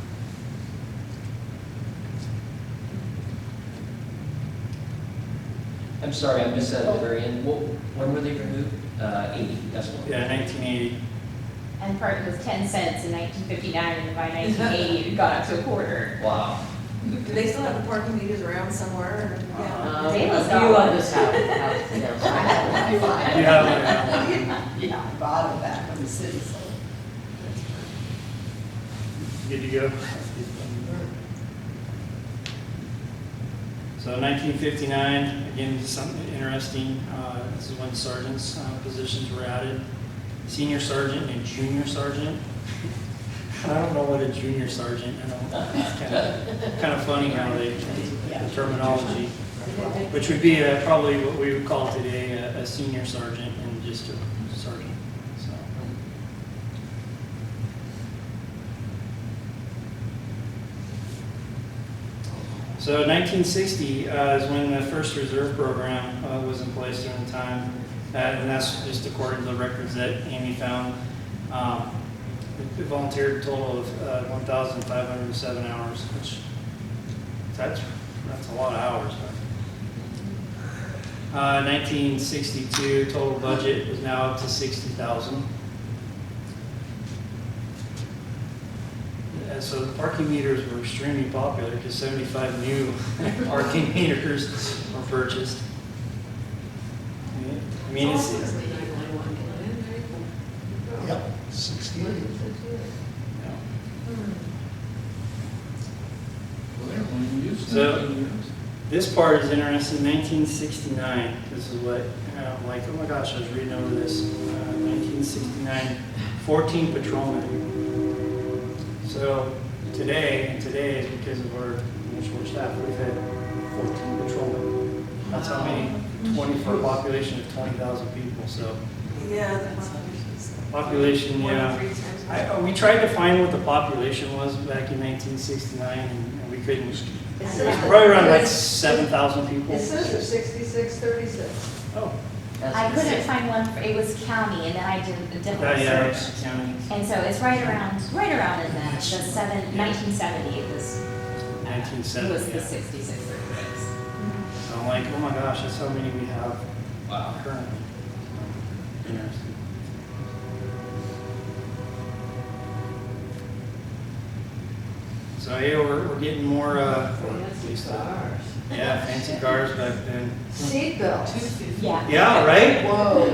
I'm sorry, I missed that at the very end. When were they removed? 80, that's what. Yeah, 1980. And part was 10 cents in 1959, and by 1980, it got up to a quarter. Wow. Do they still have the parking meters around somewhere, or, yeah? David's A got few one. of us have. You have one now. Yeah, I bought it back from the city, so. Good to go. So 1959, again, something interesting. This is when sergeants' positions were added. Senior sergeant and junior sergeant. I don't know what a junior sergeant, it's kind of funny how they, the terminology, which would be probably what we would call today a senior sergeant and just a sergeant. So 1960 is when the first reserve program was in place during the time, and that's just according to the records that Amy found. It volunteered a total of 1,507 hours, which that's a lot of hours. 1962 total budget is now up to $60,000. So the parking meters were extremely popular because 75 new parking meters were purchased. I mean, it's, Yep, 68. So, this part is interesting, 1969, this is what, I'm like, oh my gosh, I was reading over this, 1969, 14 patrolmen. So, today is because of our short staff, we've had 14 patrolmen. That's how many, 20 for a population of 20,000 people, so. Yeah, the population's. Population, yeah. 1 to 3 times. We tried to find what the population was back in 1969, and we couldn't. It was probably around like 7,000 people. It says there's 6636. Oh. I couldn't find one, it was county, and then I did a different Yeah, search. county. And so it's right around in the 1970, it was 1970, the yeah. 66 or 36. So I'm like, oh my gosh, that's how many we have currently. Interesting. So yeah, we're getting more, yeah, fancy cars back then. Seatbelts. Yeah. Yeah, right? Whoa.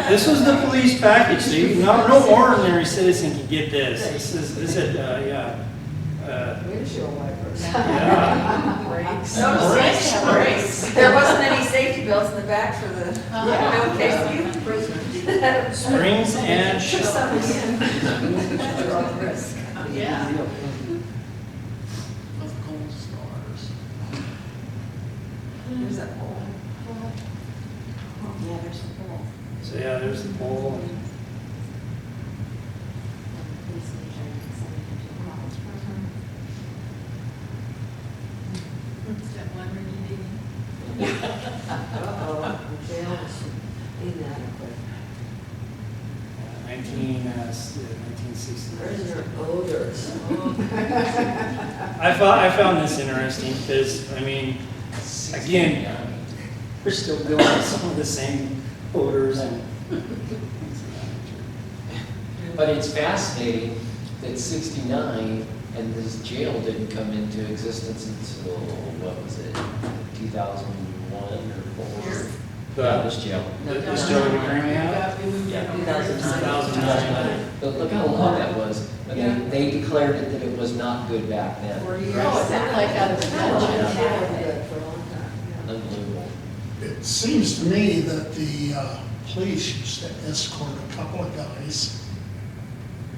This was the police package, see, no ordinary citizen can get this. This is, yeah. Windshield wipers. Yeah. Brakes. No brakes. There wasn't any safety belts in the back for the, Yeah. in case you prisoners. Springs and Should shocks. something in. They're all risk. Yeah. Of gold stars. There's that pole. Yeah, there's the pole. So yeah, there's the pole. Uh-oh, the jail is inadequate. 1960. Prisoner odors. I found this interesting because, I mean, again, we're still dealing with some of the same odors and. But it's fascinating that 69 and this jail didn't come into existence until, what was it, 2001 or 4? Yeah, this jail. This jail we currently have? Yeah. 2009. But look how long that was. And they declared it that it was not good back then. Oh, it looked like I was good for a long time. Unbelievable. It seems to me that the police used to escort a couple of guys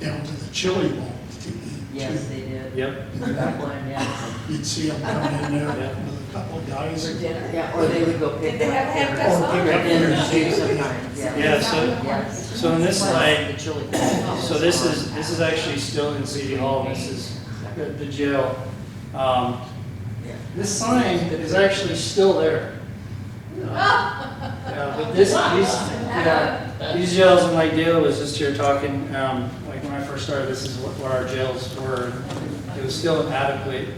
down to the chili bowl to eat. Yes, too. they did. Yep. Back when, yeah. You'd see them come in there Yeah. with a couple of guys. For dinner. Yeah, or they would go pick Did they have up handcuffs dinner. on? Or pick up dinner too sometimes, yeah. Yeah, so, Yes. so in this slide, The chili. so this is actually still in City Hall. This is the jail. This sign is actually still there. Yeah, but these jails, and like Dale was just here talking, like when I first started, this is what our jails were. It was still inadequate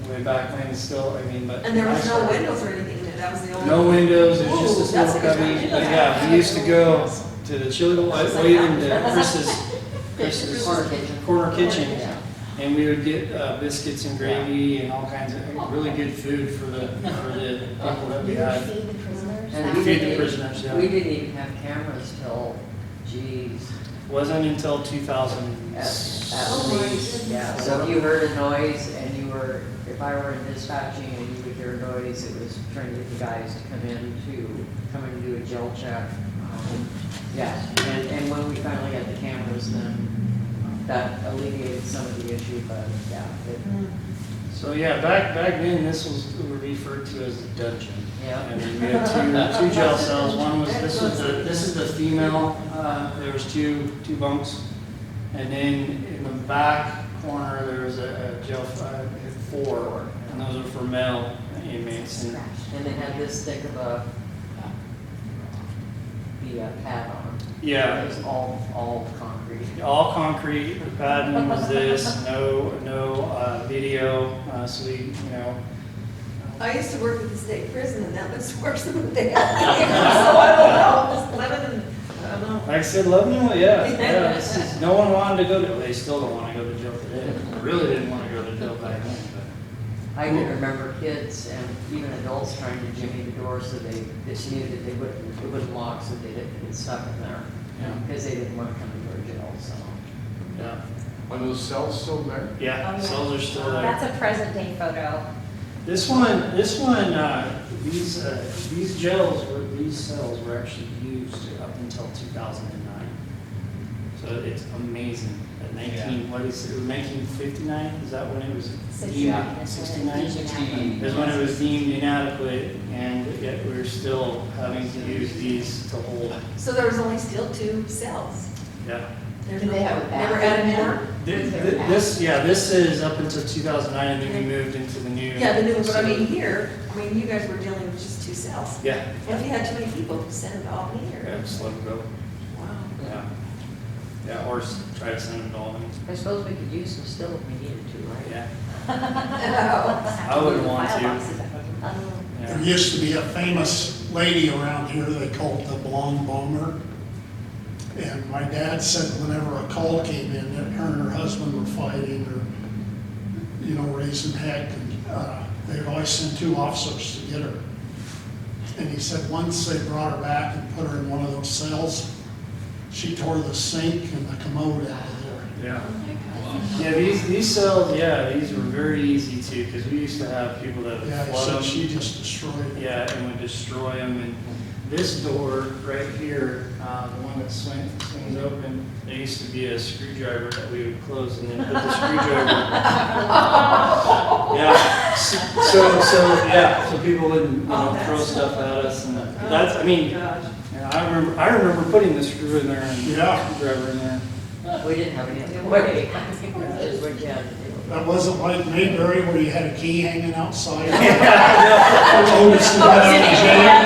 way back when, still, I mean, but. And there was no windows or anything in it, that was the only. No windows, it was just a Ooh, small that's a good cubby. sign. But yeah, we used to go to the chili, well, even to Chris's corner kitchen. Yeah. And we would get biscuits and gravy and all kinds of really good food for the people that we had. Feed the prisoners. And We we feed the didn't prisoners, yeah. We didn't even have cameras till, geez, Wasn't until 2000. at Oh, least, yeah. So if you heard a noise and you were, if I were in dispatching and you would hear a noise, it was trying to get the guys to come in to do a jail check. Yeah, and when we finally got the cameras, then that alleviated some of the issue, but yeah. So yeah, back then, this was referred to as the dungeon. Yeah. And then we had two jail cells. One was, this is the female, there was two bunks. And then in the back corner, there was a jail, 4, and those are for male inmates. And they had this thick of a, the pad on. Yeah. It was all concrete. All concrete, the padding was this, no video, so we, I used to work at the state prison and that was worse than what they had. So I don't know, Lebanon, I don't know. like I said, Lebanon, yeah, this is, no one wanted to go to, they still don't want to go to jail today. Really didn't want to go to jail back then, I can remember kids and even adults trying to jimmy the door so they just knew that it wouldn't lock so they didn't get stuck in there. Yeah. Because they didn't want to come to our jail, so. but, yeah. Are those cells still there? Yeah, Oh, yeah. cells are still there. That's a present day photo. These cells were actually used up until 2009. So it's amazing. At 1959, is that when it was deemed? 69? 60. Is when it was deemed inadequate, and yet we're still having to use these to hold. So there was only still 2 cells. Yeah. There's Did they have a never bathroom added more? This is up until 2009, and then we moved into the new. Yeah, the new one, but I mean, here, you guys were dealing with just 2 cells. Yeah. What if you had too many people, send them to Albany Yeah, or? just let them go. Wow. Yeah. Yeah, or try to send them to Albany. I suppose we could use some still if we needed to, right? Yeah. I wouldn't want to. There Yeah. used to be a famous lady around here they called the Blonde Bomber. And my dad said whenever a call came in that her and her husband were fighting or, raising heck, and they'd always send 2 officers to get her. And he said once they brought her back and put her in one of those cells, she tore the sink and the commode out of there. Yeah. Yeah, these cells, these were very easy too, because we used to have people that would Yeah, he flood said them. she just destroyed it. Yeah, and would destroy them. And this door right here, the one that swings open, there used to be a screwdriver that we would close and then put the screwdriver. Yeah. So people wouldn't throw stuff at us, and that's. I mean, I remember putting the screw in there and Yeah. screwdriver in there. We didn't have any other way. That's what you had to do. That wasn't like Mayberry where you had a key hanging outside. Oh, Otis to get out of jail.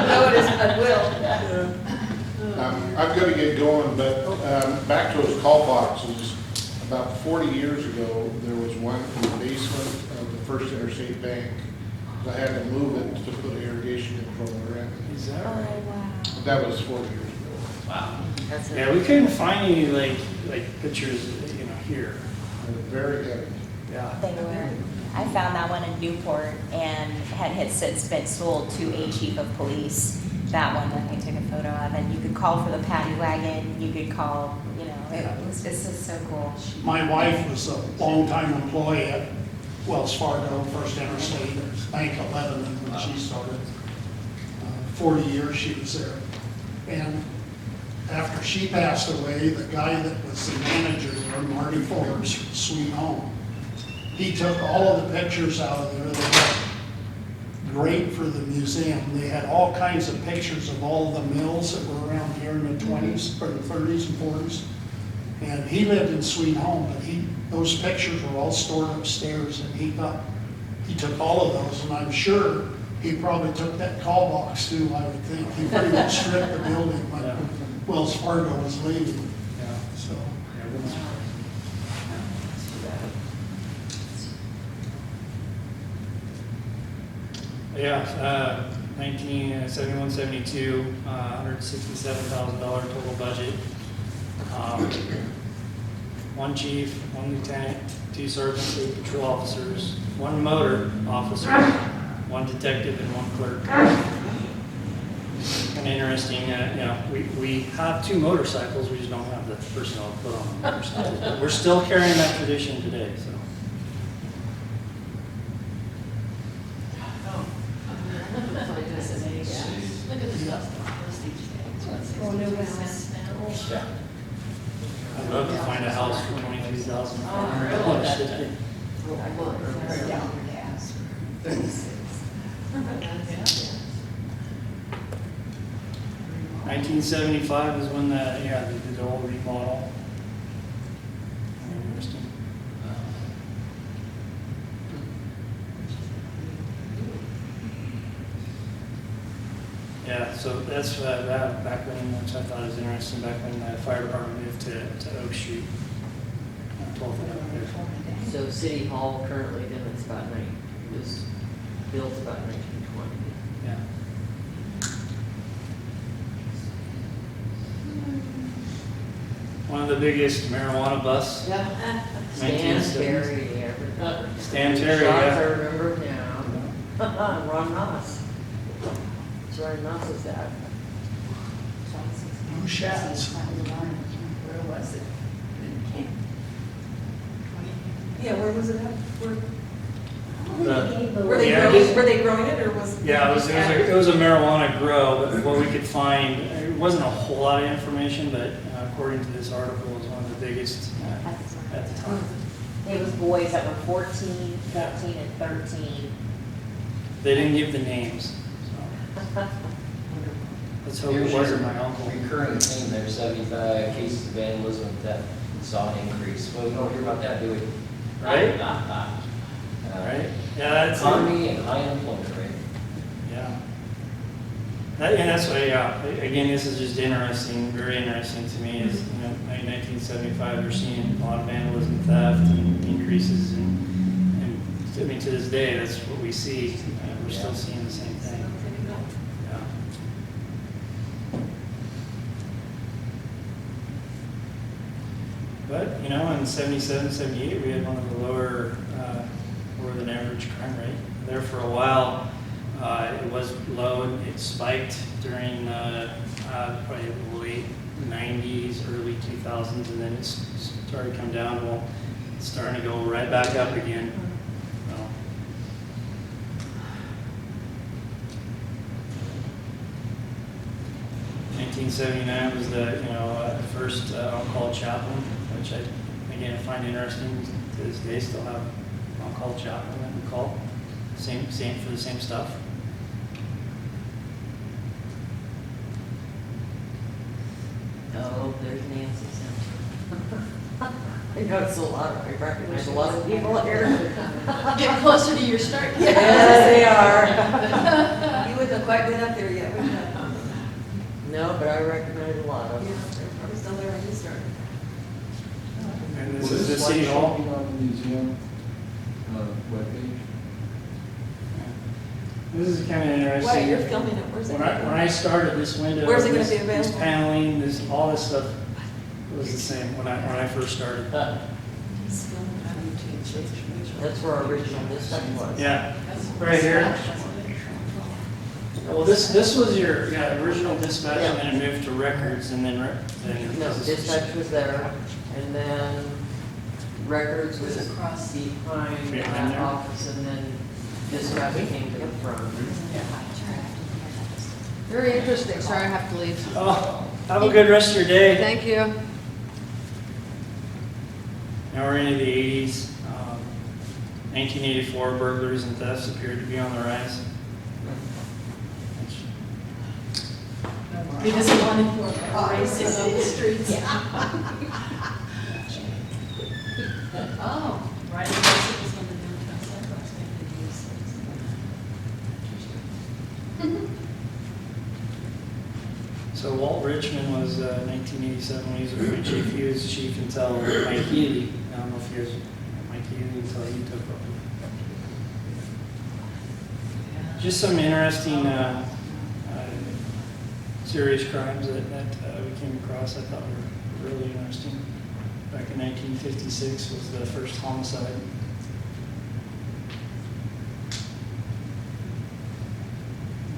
No, it isn't, but will. I've got to get going, but back to those call boxes, about 40 years ago, there was one in the basement of the First Interstate Bank. I had to move it to put an irrigation controller in. Is that right? That was 40 years ago. Wow. That's it. Yeah, we couldn't find any like pictures, here. Very heavy. Yeah. They were. I found that one in Newport and had since been sold to a chief of police. That one that I took a photo of, and you could call for the paddy wagon. You could call, it's just so cool. My wife was a longtime employee at Wells Fargo, First Interstate, Bank of Lebanon when she started. 40 years she was there. And after she passed away, the guy that was the manager there, Marty Forbes, from Sweet Home, he took all of the pictures out of there. They were great for the museum. They had all kinds of pictures of all the mills that were around here in the 20s, or the 30s and 40s. And he lived in Sweet Home, but those pictures were all stored upstairs, and he took all of those, and I'm sure he probably took that call box too, I would think. He pretty much stripped the building when Wells Fargo was leaving, Yeah. so. Yeah, 1971, 72, $167,000 total budget. 1 chief, 1 lieutenant, 2 sergeants, 8 patrol officers, 1 motor officer, 1 detective, and 1 clerk. Kind of interesting, we have 2 motorcycles, we just don't have the personnel to put on the motorcycles. But we're still carrying that tradition today, so. Look at this stuff. Oh, no business. Yeah. I'd love to find a house for $23,000. Yeah. 1975 is when they did the whole remodel. Interesting. Yeah, so that's that back when, which I thought was interesting, back when the fire department moved to Oak Street. 12th Avenue. So City Hall currently then it's about was built about 1920. Yeah. One of the biggest marijuana busts. Yeah. 1970s. Stan Terry, everybody. Stan Terry, Shots, I yeah. remember now. Ron Noss. Ron Noss is that. Blue Shats. Where was it? Yeah, where was it at? The- Were they Yeah, growing, were they growing it or was? Yeah, it was a marijuana grow, but what we could find, it wasn't a whole lot of information, but according to this article, it was one of the biggest at the time. It was boys that were 14, 14, and 13. They didn't give the names, so. Let's hope it wasn't my uncle. Recurring theme there, 75 cases of vandalism and theft, we saw an increase. Well, we don't hear about that, do we? Right? Right? Yeah, that's. Economy and high unemployment rate. Yeah. And that's why, yeah, again, this is just interesting, very interesting to me, is, you know, in 1975, we're seeing a lot of vandalism, theft, and increases, and I mean, to this day, that's what we see, we're still seeing the same thing. Yeah. But, you know, in 77, 78, we had one of the lower than average crime rate. There for a while, it was low, and it spiked during probably the late 90s, early 2000s, and then it started to come down. Well, it's starting to go right back up again. So. 1979 was the first on-call chaplain, which I again find interesting. To this day, still have on-call chaplain that we call same for the same stuff. Oh, there's Nancy Simpson. I noticed a lot, I recognize a lot of people here. Get closer to your start. Yeah, they are. You wouldn't have quite been up there yet, would you? No, but I recognize a lot of Yeah, them. they're probably still there when you started. And this is the city hall. On the museum webpage? This is kind of Why, interesting. you're filming it, where's it? When I started this window, Where's it gonna be this available? paneling, all this stuff was the same when I first started. He's filming on YouTube. That's where our original dispatch was. Yeah, right here. Well, this was your original dispatch, and then it moved to records, and then No, dispatch was there, and then records was across. behind Behind that there. office, and then dispatch came to the front. Very interesting, sorry I have to leave. Oh, have a good rest of your day. Thank you. Now we're into the 80s. 1984 burglaries and thefts appeared to be on the rise. He doesn't want to races on the streets. Oh, right. Bicycles on the downtown sidewalks, maybe they use those. So Walt Richmond was 1987 when he was a police chief. He was chief until Mike Healy. I don't know if he was Mike Healy until he took over. Just some interesting serious crimes that we came across I thought were really interesting. Back in 1956 was the first homicide.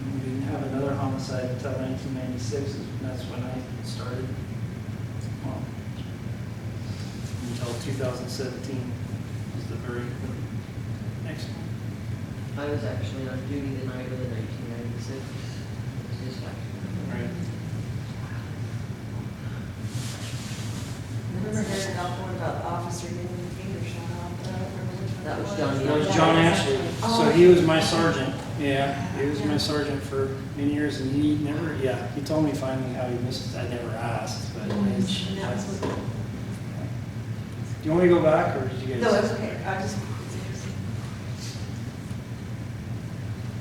And we didn't have another homicide until 1996, and that's when I started. Well, until 2017 was the next one. I was actually on duty the night of the 1996 dispatch. Right. Remember hearing about one about the officer getting the finger shot off? I don't remember which one That was it John That was John Ashley. So he was my sergeant. Yeah, he was my sergeant for many years, and he never, he told me finally how he missed it. I never asked, but. And that was what- Do you want me to go back, or did you guys? No, it's okay, I just.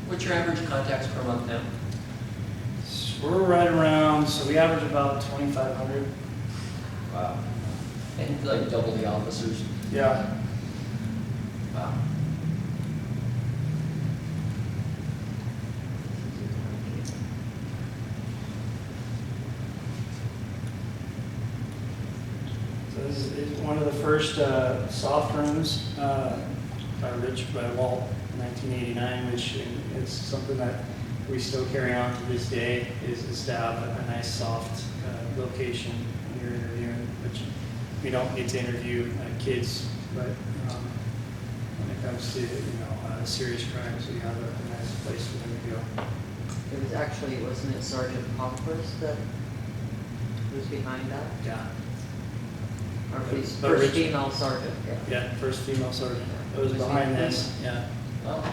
What's your average contacts per month now? We're right around, so we average about 2,500. Wow. And like double the officers? Yeah. Wow. So this is one of the first soft rooms by Walt in 1989, which is something that we still carry on to this day, is to have a nice soft location when you're interviewing, which we don't get to interview kids, but comes to, serious crimes, we have a nice place for them to go. It was actually, wasn't it Sergeant Pompous that was behind that? Yeah. Our first But Rich- female sergeant, yeah. Yeah, first female sergeant. It was Was he behind a this, yeah. Oh,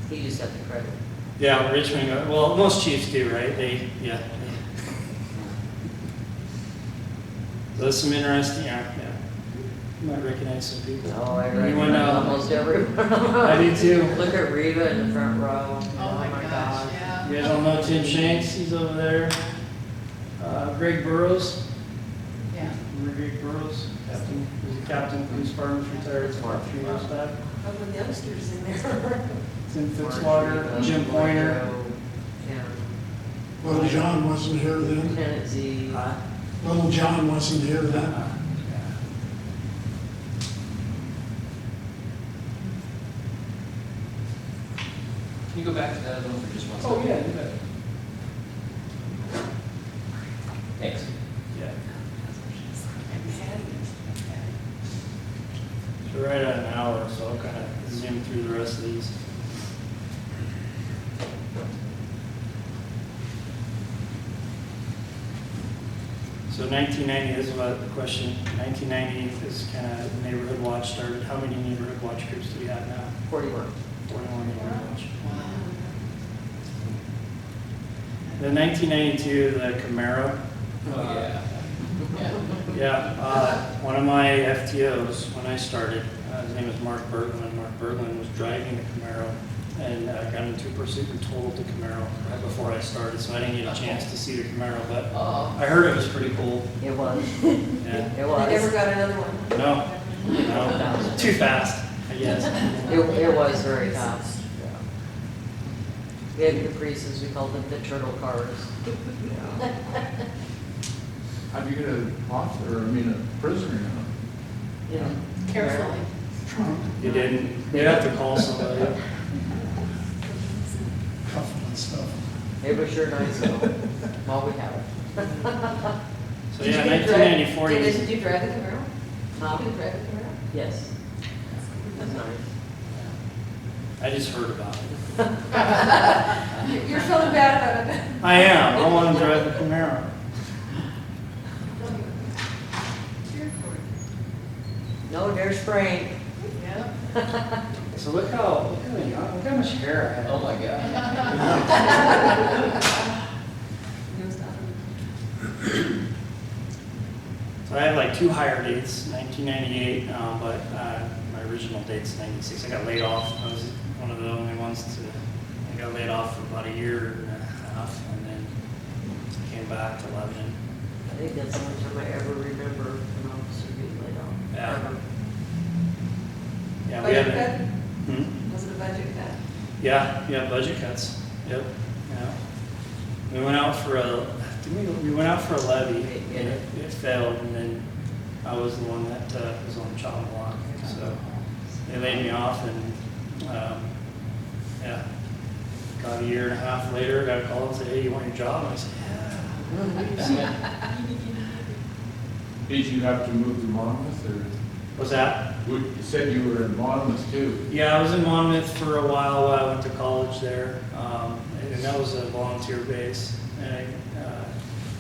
He just got the credit. Yeah, Richmond, well, most chiefs do, right? Yeah. So there's some interesting, yeah. You might recognize some people. Oh, I Anyone, recognize almost everyone. I do too. Look at Reva in the front row. Oh my gosh, yeah. You guys all know Tim Shanks, he's over there. Greg Burrows, Yeah. remember Greg Burrows? Captain, he was a captain, police department, retired about 3 years back. How many youngsters in there? Tim Fitzwater, Jim Pointer. Yeah. Little John wasn't here then. Lieutenant Z. Little John wasn't here then. can you go back to that other one for just 1 second? Oh, yeah, you bet. Thanks. Yeah. So we're right at an hour, so I'll kind of zoom through the rest of these. So 1990, this is about the question. 1990 is kind of neighborhood watch started. How many neighborhood watch groups do we have now? 41. 41 neighborhood watch. The 1992, the Camaro. Oh, yeah. Yeah, one of my FTOs, when I started, his name is Mark Berglund. Mark Berglund was driving the Camaro and got into a pursuit and totaled the Camaro right before I started, so I didn't get a chance to see the Camaro, but I heard it was pretty cool. It was. Yeah. It I was. never got another one. No, too fast, I guess. It was very fast. Yeah. We had Caprices, we called them the turtle cars. How'd you get a prisoner now? Yeah. Carefully. Trump, You didn't, you'd have to call somebody. cuffing and stuff. It was sure nice though, while we have it. So yeah, 1994. Did you drive the Camaro? Huh? Did you drive the Camaro? Yes. That's nice. I just heard about it. You're feeling bad about it. I am, I want to drive the Camaro. No, there's Frank. Yeah. So look how much hair I have. Oh, my God. So I have like 2 hire dates, 1998, but my original date's 96. I got laid off. I was one of the only ones I got laid off for about a year and a half, and then came back to Lebanon. I think that's the only time I ever remember an officer being laid off. Yeah. Ever. Yeah, we Budget haven't. cut? Hmm? Was it a budget cut? Yeah, budget cuts. Yep. Yeah. We went out for a levy, and it failed, and then I was the one that was on the chopping block. So they laid me off, and yeah, got a year and a half later, got a call and said, "Hey, you want your job?" And I said, "Yeah." Did you have to move to Monmouth, or What's that? you said you were in Monmouth too? Yeah, I was in Monmouth for a while I went to college there, and that was a volunteer base. And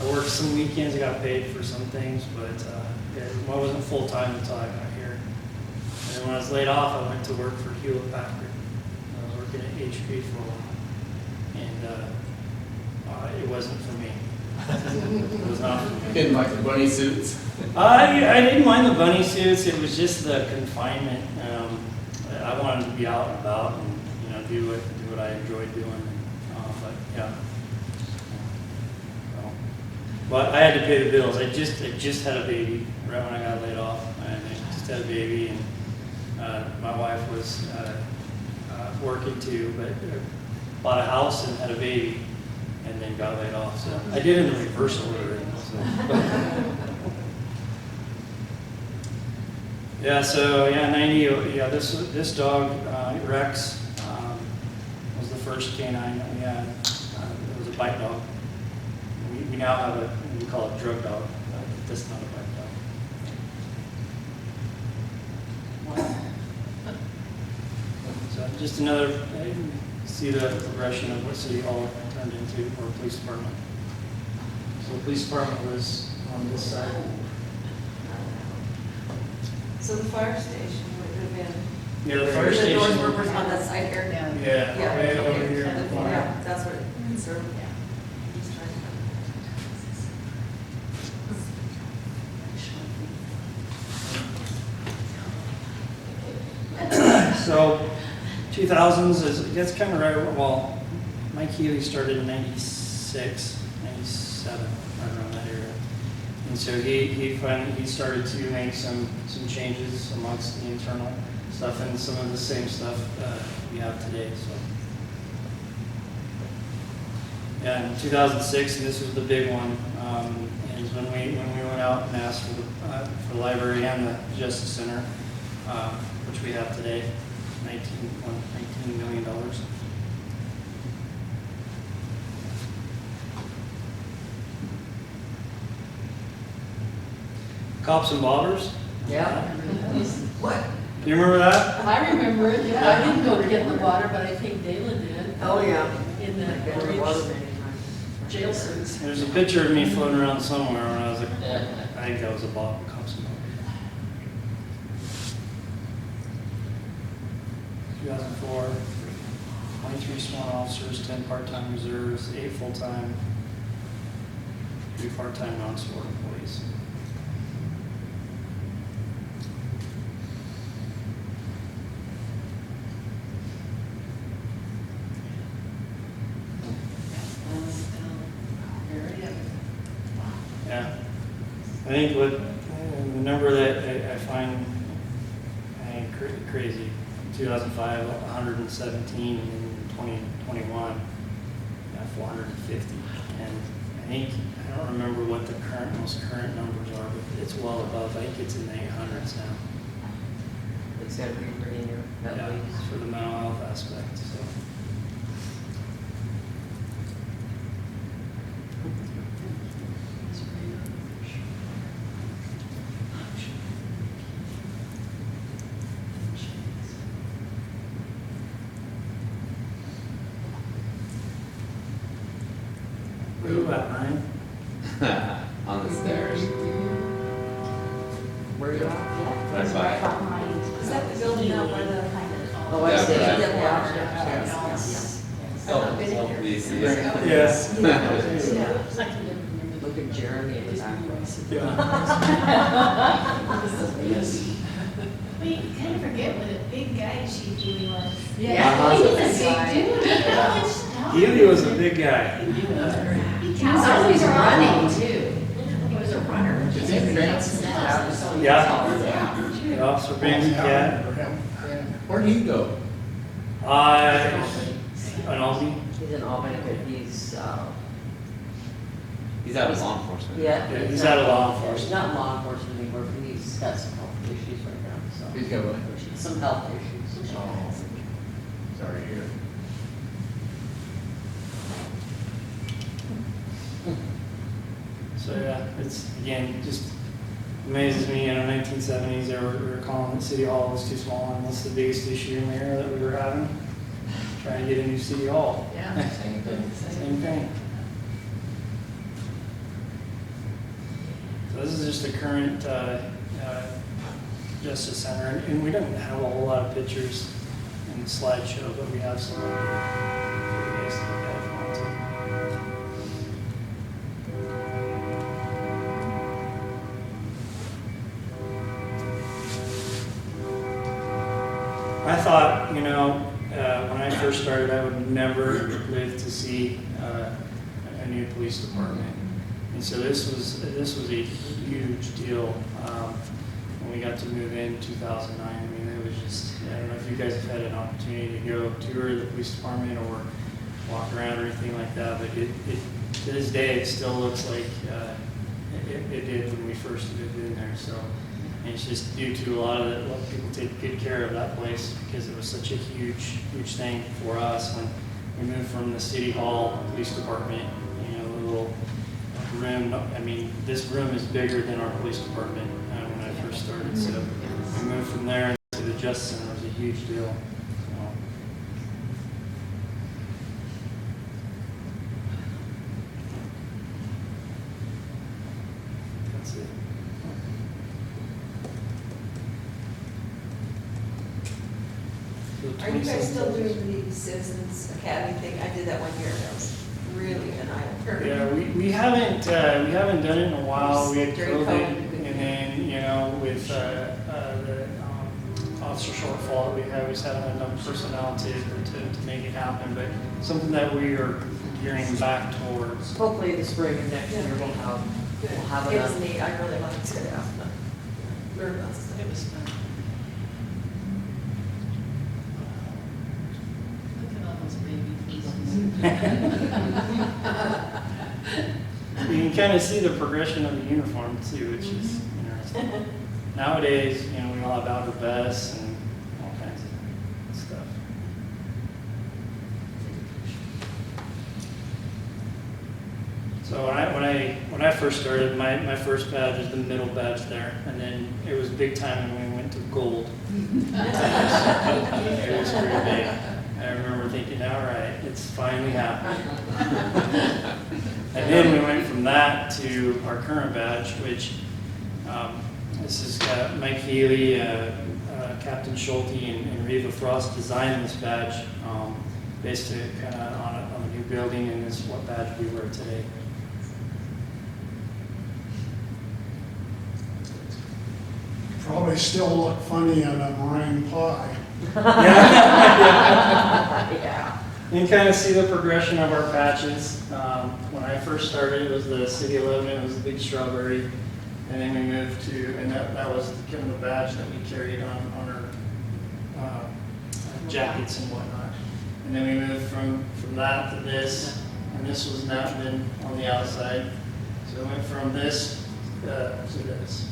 I worked some weekends, I got paid for some things, but I wasn't full-time until I got here. And then when I was laid off, I went to work for Hewlett Packard. I was working at HP for a while, and it wasn't for me. It was not for me. Didn't like the bunny suits? I didn't mind the bunny suits. It was just the confinement. I wanted to be out and about and do what I enjoyed doing. But yeah. But I had to pay the bills. I just had a baby right when I got laid off. I just had a baby, and my wife was working too, but bought a house and had a baby, and then got laid off. So I did it in the reverse order. So. Yeah, so 90, yeah, this dog, Rex, was the first canine that we had. It was a bite dog. We now have we call it drug dog, but that's not a bite So just another, see the progression of what City Hall turned into, or police department. So the police department was on this side. So the fire station would have been. Yeah, the fire The station. doors were on that side here. Yeah, way over here. Yeah, that's what it concerned. He's trying So 2000s, it gets kind of right, well, Mike Healy started in 96, 97, right around that area. And so he started to make some changes amongst the internal stuff and some of the same stuff we have today, so. Yeah, in 2006, and this was the big one, is when we went out and asked for the library and the Justice Center, which we have today, $19 million. Cops and Bobbers? Yeah. What? Do you remember that? I remember it, yeah, I didn't go to get the water, but I think Dalen did. Oh, yeah. In I've been to the water orange many times. jail suits. There's a picture of me floating around somewhere when I was like, I think that was a Bob Cops and Bobbers. 2004, 23 sworn officers, 10 part-time reserves, 8 full-time, 3 part-time non-sworn employees. Yeah, I think what the number that I find crazy, 2005, 117, and in 2021, 450. And I think, I don't remember what the most current numbers are, but it's well above, I think it's in the 800s now. It's gotta be pretty near, at Yeah, least. for the mental health aspect, so. Where you at, Ryan? On the stairs. Where are you at? Yeah, That's it's right fine. behind. Is that the building out by the kind of? Oh, I see. Yeah, Yes. Oh, do you see it? Yes. Look at Jeremy in the back. We kind of forget what a big guy Chief Healy was. Yeah. He was a big dude. How much stuff? Healy was a big guy. He He was was running too. He was a runner. Yeah. The Officer Banksy Cat. Where do you go? An Aussie. He's in Albany, but he's, He's out of law enforcement. yeah. Yeah, he's out of law He's enforcement. not in law enforcement anymore, but he's got some health issues right now, so. He's got what? Some health issues. Oh. Sorry to hear. So yeah, it's, again, just amazes me, 1970s, they were calling that City Hall was too small, and what's the biggest issue in the area that we were having? Trying to get a new City Hall. Yeah. Same thing. So this is just the current Justice Center, and we don't have a whole lot of pictures in the slideshow, but we have some for you guys to look at if you want to. I thought, when I first started, I would never live to see a new police department. And so this was a huge deal when we got to move in 2009. I mean, it was just, I don't know if you guys have had an opportunity to go tour the police department or walk around or anything like that, but to this day, it still looks like it did when we first moved in there. So. And it's just due to a lot of people take good care of that place because it was such a huge thing for us when we moved from the City Hall Police Department, a little room. I mean, this room is bigger than our police department when I first started. So we moved from there to Justice Center was a huge deal. So. That's it. So Are you guys still 27 doing the Citizens Academy thing? I did that 1 year ago. It was really an eye-opener. Yeah, we haven't done it in a while. We had During COVID, COVID. and then, you know, with the officer shortfall that we had, we just haven't had enough personnel to make it happen, but something that we are gearing back towards. Hopefully the spring of next year we'll have It enough. was neat. I really liked it. Learned lots of stuff. It was fun. Look at all those baby faces. You can kind of see the progression of the uniform too, which is interesting. Nowadays, you know, we all have outer vests and all kinds of stuff. So when I first started, my first badge was the middle badge there, and then it was big time when we went to gold. It was pretty big. I remember thinking, all right, it's finally happened. And then we went from that to our current badge, which this is Mike Healy, Captain Schulte, and Reva Frost designed this badge based kind of on a new building, and this is what badge we wear today. Probably still look funny on a meringue pie. Yeah. You can kind of see the progression of our patches. When I first started, it was the City of Lebanon, it was the big strawberry. And then we moved to, and that was kind of the badge that we carried on our jackets and whatnot. And then we moved from that to this, and this was now been on the outside. So it went from this to this.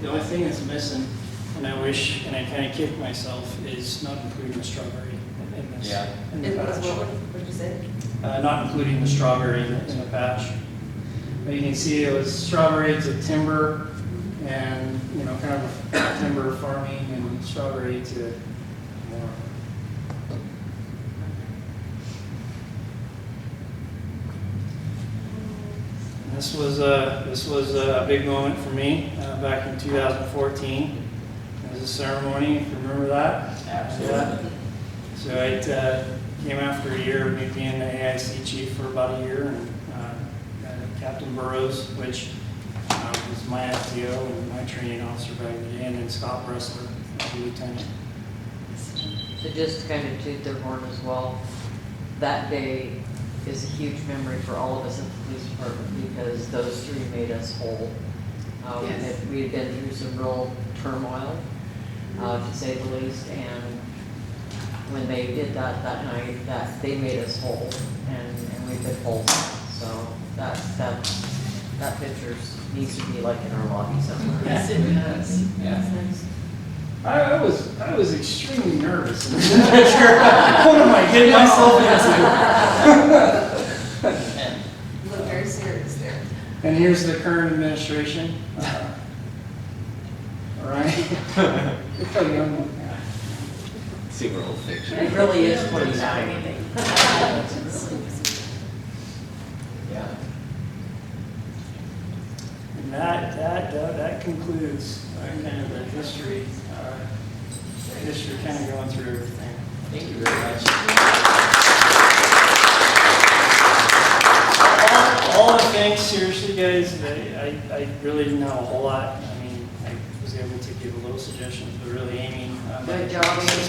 The only thing that's missing, and I wish, and I kind of kick myself, is not including the strawberry in this. Yeah. In the It was, patch. what did you say? Not including the strawberry in the patch. But you can see it was strawberry to timber, and, you know, kind of timber farming, and strawberry to more. And this was a big moment for me back in 2014. It was a ceremony, if you remember that. Yeah. So it came after a year of me being the AIC chief for about a year, and Captain Burrows, which was my FTO and my training officer back then, and then Scott Bressler, the lieutenant. So just to kind of toot their horn as well, that day is a huge memory for all of us at the police department because those three made us whole. Yes. We had been through some real turmoil, to say the least, and when they did that night, that they made us whole, and we've been whole. So that picture needs to be like in our lobby somewhere. Yes, it does. Yeah. I was extremely nervous. What am I getting myself into? You look very serious there. And here's the current administration. All right. Look how young. Super old picture. It really is 29. Yeah. And that concludes kind of the history kind of going through everything. Thank you very much. All the things, seriously, guys, I really didn't know a whole lot. I mean, I was able to give a little suggestions, but really Amy. Good job, Amy. She's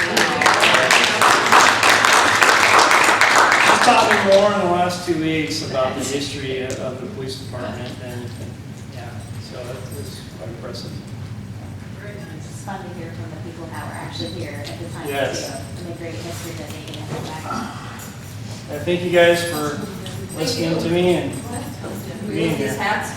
taught me more in the last 2 weeks about the history of the police department, and yeah, so that was quite impressive. Very nice. It's fun to hear from the people that were actually here at the time Yes. too, and the great history that they can have back. Thank you guys for listening to me and being These here. hats.